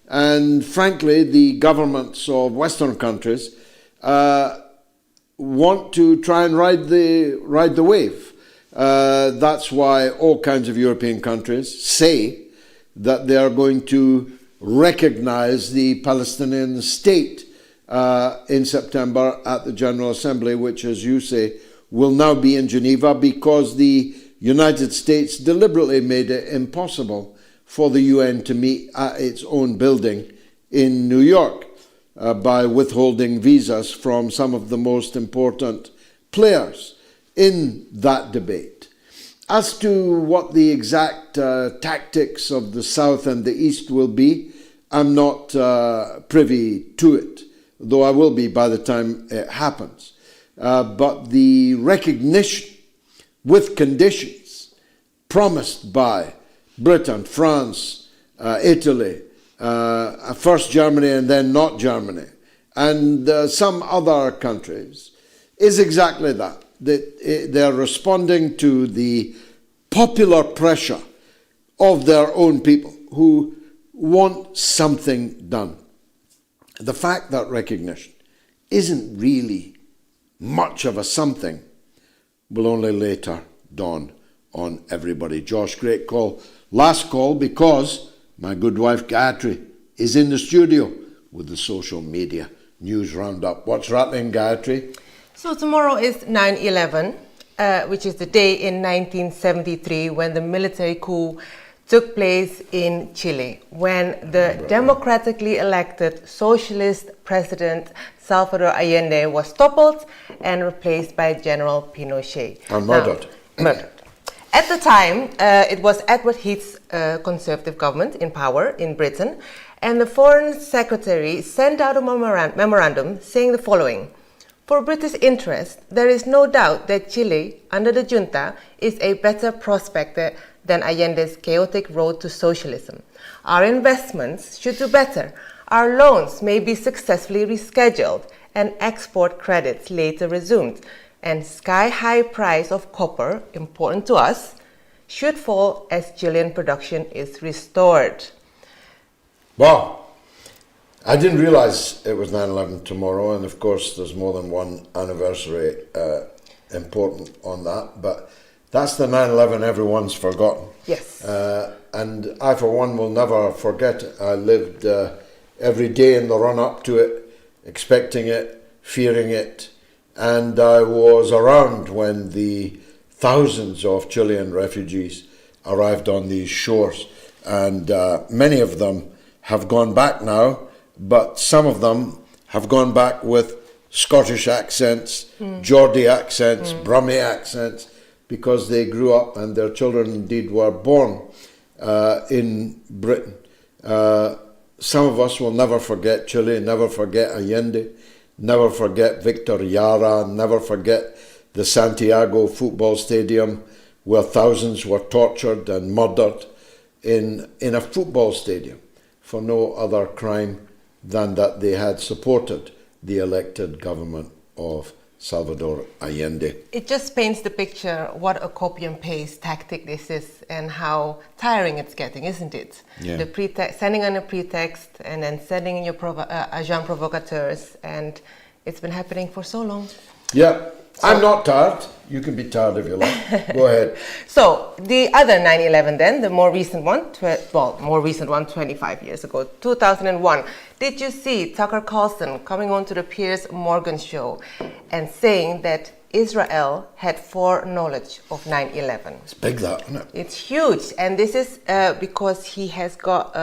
And frankly, the governments of Western countries want to try and ride the wave. That's why all kinds of European countries say that they are going to recognize the Palestinian state in September at the General Assembly, which, as you say, will now be in Geneva because the United States deliberately made it impossible for the UN to meet at its own building in New York by withholding visas from some of the most important players in that debate. As to what the exact tactics of the South and the East will be, I'm not privy to it, though I will be by the time it happens. But the recognition with conditions promised by Britain, France, Italy, first Germany and then not Germany, and some other countries, is exactly that. They're responding to the popular pressure of their own people who want something done. The fact that recognition isn't really much of a something will only later dawn on everybody. Josh, great call. Last call, because my good wife Gayatri is in the studio with the social media news roundup. What's happening, Gayatri? So tomorrow is 9/11, which is the day in 1973 when the military coup took place in Chile, when the democratically elected socialist president Salvador Allende was toppled and replaced by General Pinochet. And murdered. Murdered. At the time, it was Edward Heath's conservative government in power in Britain, and the foreign secretary sent out a memorandum saying the following: for British interest, there is no doubt that Chile, under the junta, is a better prospect than Allende's chaotic road to socialism. Our investments should do better. Our loans may be successfully rescheduled and export credits later resumed. And sky-high price of copper, important to us, should fall as Chilean production is restored. Wow. I didn't realize it was 9/11 tomorrow, and of course there's more than one anniversary important on that, but that's the 9/11 everyone's forgotten. Yes. And I, for one, will never forget it. I lived every day in the run-up to it, expecting it, fearing it, and I was around when the thousands of Chilean refugees arrived on these shores, and many of them have gone back now, but some of them have gone back with Scottish accents, Geordie accents, Brummie accents, because they grew up and their children indeed were born in Britain. Some of us will never forget Chile, never forget Allende, never forget Victor Jara, never forget the Santiago football stadium where thousands were tortured and murdered in a football stadium for no other crime than that they had supported the elected government of Salvador Allende. It just paints the picture what a copy and paste tactic this is and how tiring it's getting, isn't it? Yeah. The pretext, sending on a pretext and then sending in your agent provocateurs, and it's been happening for so long. Yeah, I'm not tired. You can be tired if you like. Go ahead. So the other 9/11 then, the more recent one, 25 years ago, 2001. Did you see Tucker Carlson coming on to the Piers Morgan show and saying that Israel had foreknowledge of 9/11? It's big, that, isn't it? It's huge, and this is because he has got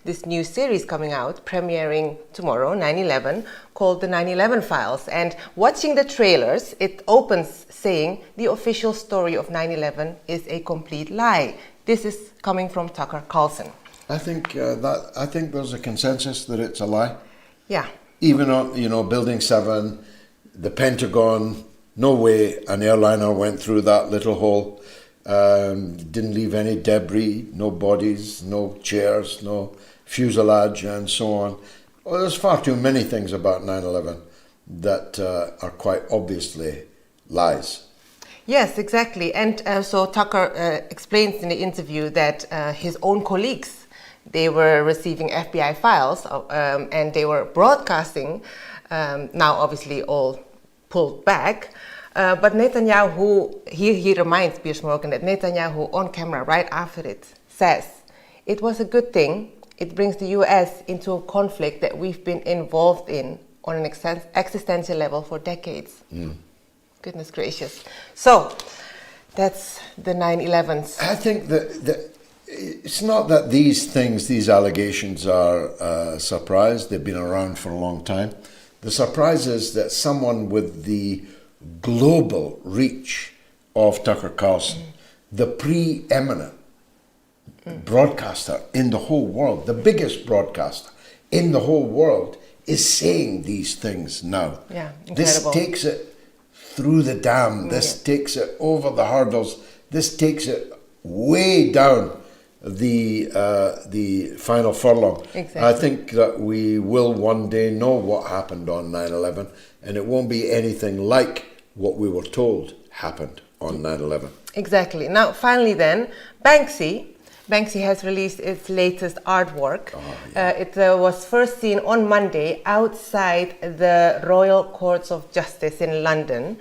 this new series coming out, premiering tomorrow, 9/11, called the 9/11 Files. And watching the trailers, it opens saying the official story of 9/11 is a complete lie. This is coming from Tucker Carlson. I think there's a consensus that it's a lie. Yeah. Even on Building 7, the Pentagon. No way an airliner went through that little hole. Didn't leave any debris, no bodies, no chairs, no fuselage, and so on. Well, there's far too many things about 9/11 that are quite obviously lies. Yes, exactly. And so Tucker explains in the interview that his own colleagues, they were receiving FBI files and they were broadcasting, now obviously all pulled back. But Netanyahu, he reminds Piers Morgan that Netanyahu on camera right after it says, it was a good thing. It brings the US into a conflict that we've been involved in on an existential level for decades. Goodness gracious. So that's the 9/11s. I think that it's not that these allegations are a surprise. They've been around for a long time. The surprise is that someone with the global reach of Tucker Carlson, the preeminent broadcaster in the whole world, the biggest broadcaster in the whole world, is saying these things now. Yeah, incredible. This takes it through the dam. This takes it over the hurdles. This takes it way down the final furlong. Exactly. I think that we will one day know what happened on 9/11, and it won't be anything like what we were told happened on 9/11. Exactly. Now, finally then, Banksy has released its latest artwork. It was first seen on Monday outside the Royal Courts of Justice in London.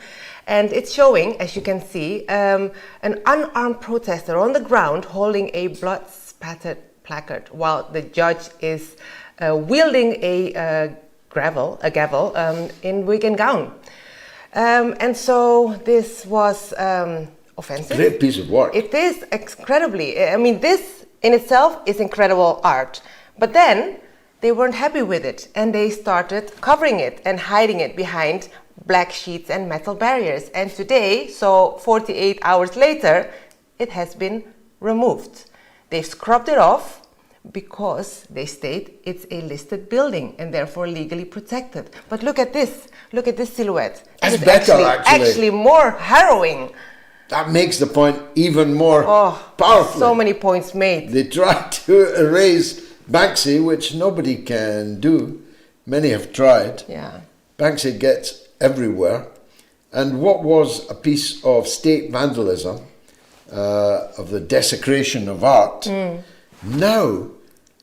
And it's showing, as you can see, an unarmed protester on the ground holding a blood-spattered placard while the judge is wielding a gavel in wig and gown. And so this was offensive. Great piece of work. It is incredibly. I mean, this in itself is incredible art. But then they weren't happy with it, and they started covering it and hiding it behind black sheets and metal barriers. And today, so 48 hours later, it has been removed. They've scrubbed it off because they state it's a listed building and therefore legally protected. But look at this. Look at this silhouette. That's it's better, actually more harrowing. That makes the point even more powerful. So many points made. They tried to erase Banksy, which nobody can do. Many have tried. Yeah. Banksy gets everywhere. And what was a piece of state vandalism, of the desecration of art, now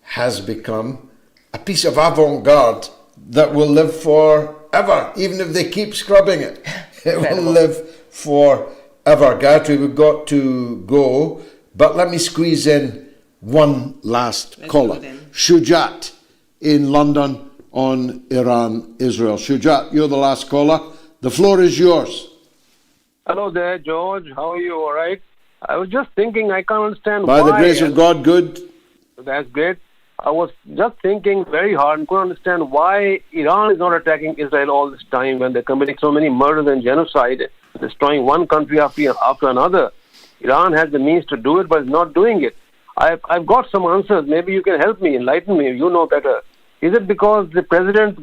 has become a piece of avant-garde that will live forever, even if they keep scrubbing it. It will live forever. Gayatri, we've got to go, but let me squeeze in one last caller. Shujat in London on Iran-Israel. Shujat, you're the last caller. The floor is yours. Hello there, George. How are you? All right? I was just thinking, I can't understand By why. the grace of God, good. That's great. I was just thinking very hard and couldn't understand why Iran is not attacking Israel all this time when they're committing so many murders and genocide, destroying one country after another. Iran has the means to do it, but is not doing it. I've got some answers. Maybe you can help me, enlighten me. You know better. Is it because the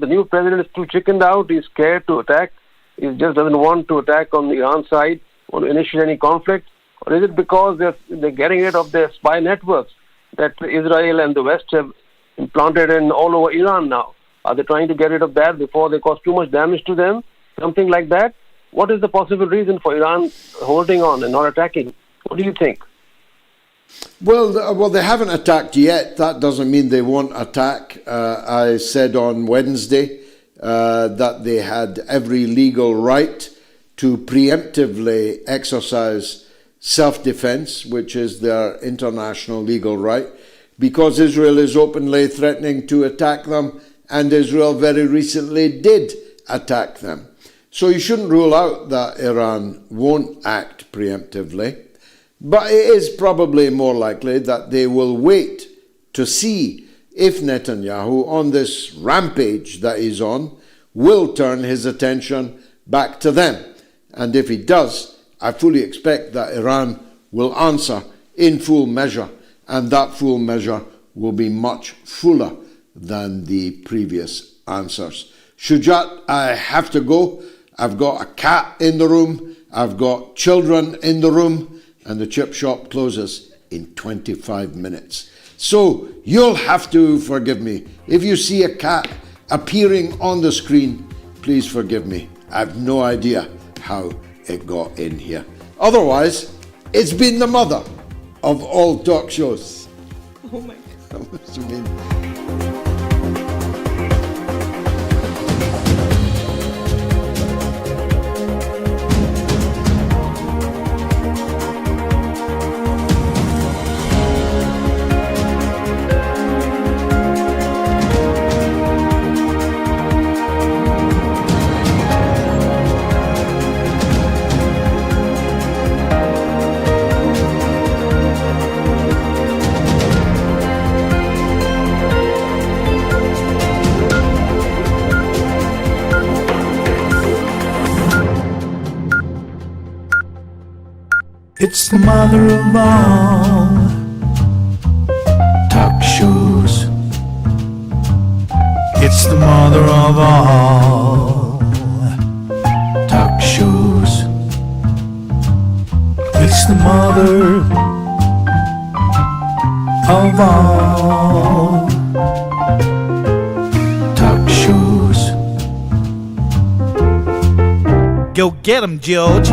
new president, is too chickened out? He's scared to attack? He just doesn't want to attack on the Iran side or to initiate any conflict? Or is it because they're getting rid of their spy networks that Israel and the West have implanted in all over Iran now? Are they trying to get rid of that before they cause too much damage to them? Something like that? What is the possible reason for Iran holding on and not attacking? What do you think? Well, they haven't attacked yet. That doesn't mean they won't attack. I said on Wednesday that they had every legal right to preemptively exercise self-defense, which is their international legal right, because Israel is openly threatening to attack them, and Israel very recently did attack them. So you shouldn't rule out that Iran won't act preemptively, but it is probably more likely that they will wait to see if Netanyahu, on this rampage that he's on, will turn his attention back to them. And if he does, I fully expect that Iran will answer in full measure, and that full measure will be much fuller than the previous answers. Shujat, I have to go. I've got a cat in the room, I've got children in the room, and the chip shop closes in 25 minutes. So you'll have to forgive me. If you see a cat appearing on the screen, please forgive me. I have no idea how it got in here. Otherwise, it's been the mother of all talk shows. Oh my God. What do you mean? It's the mother of all talk shows. It's the mother of all talk shows. It's the mother of all talk shows. Go get 'em, George.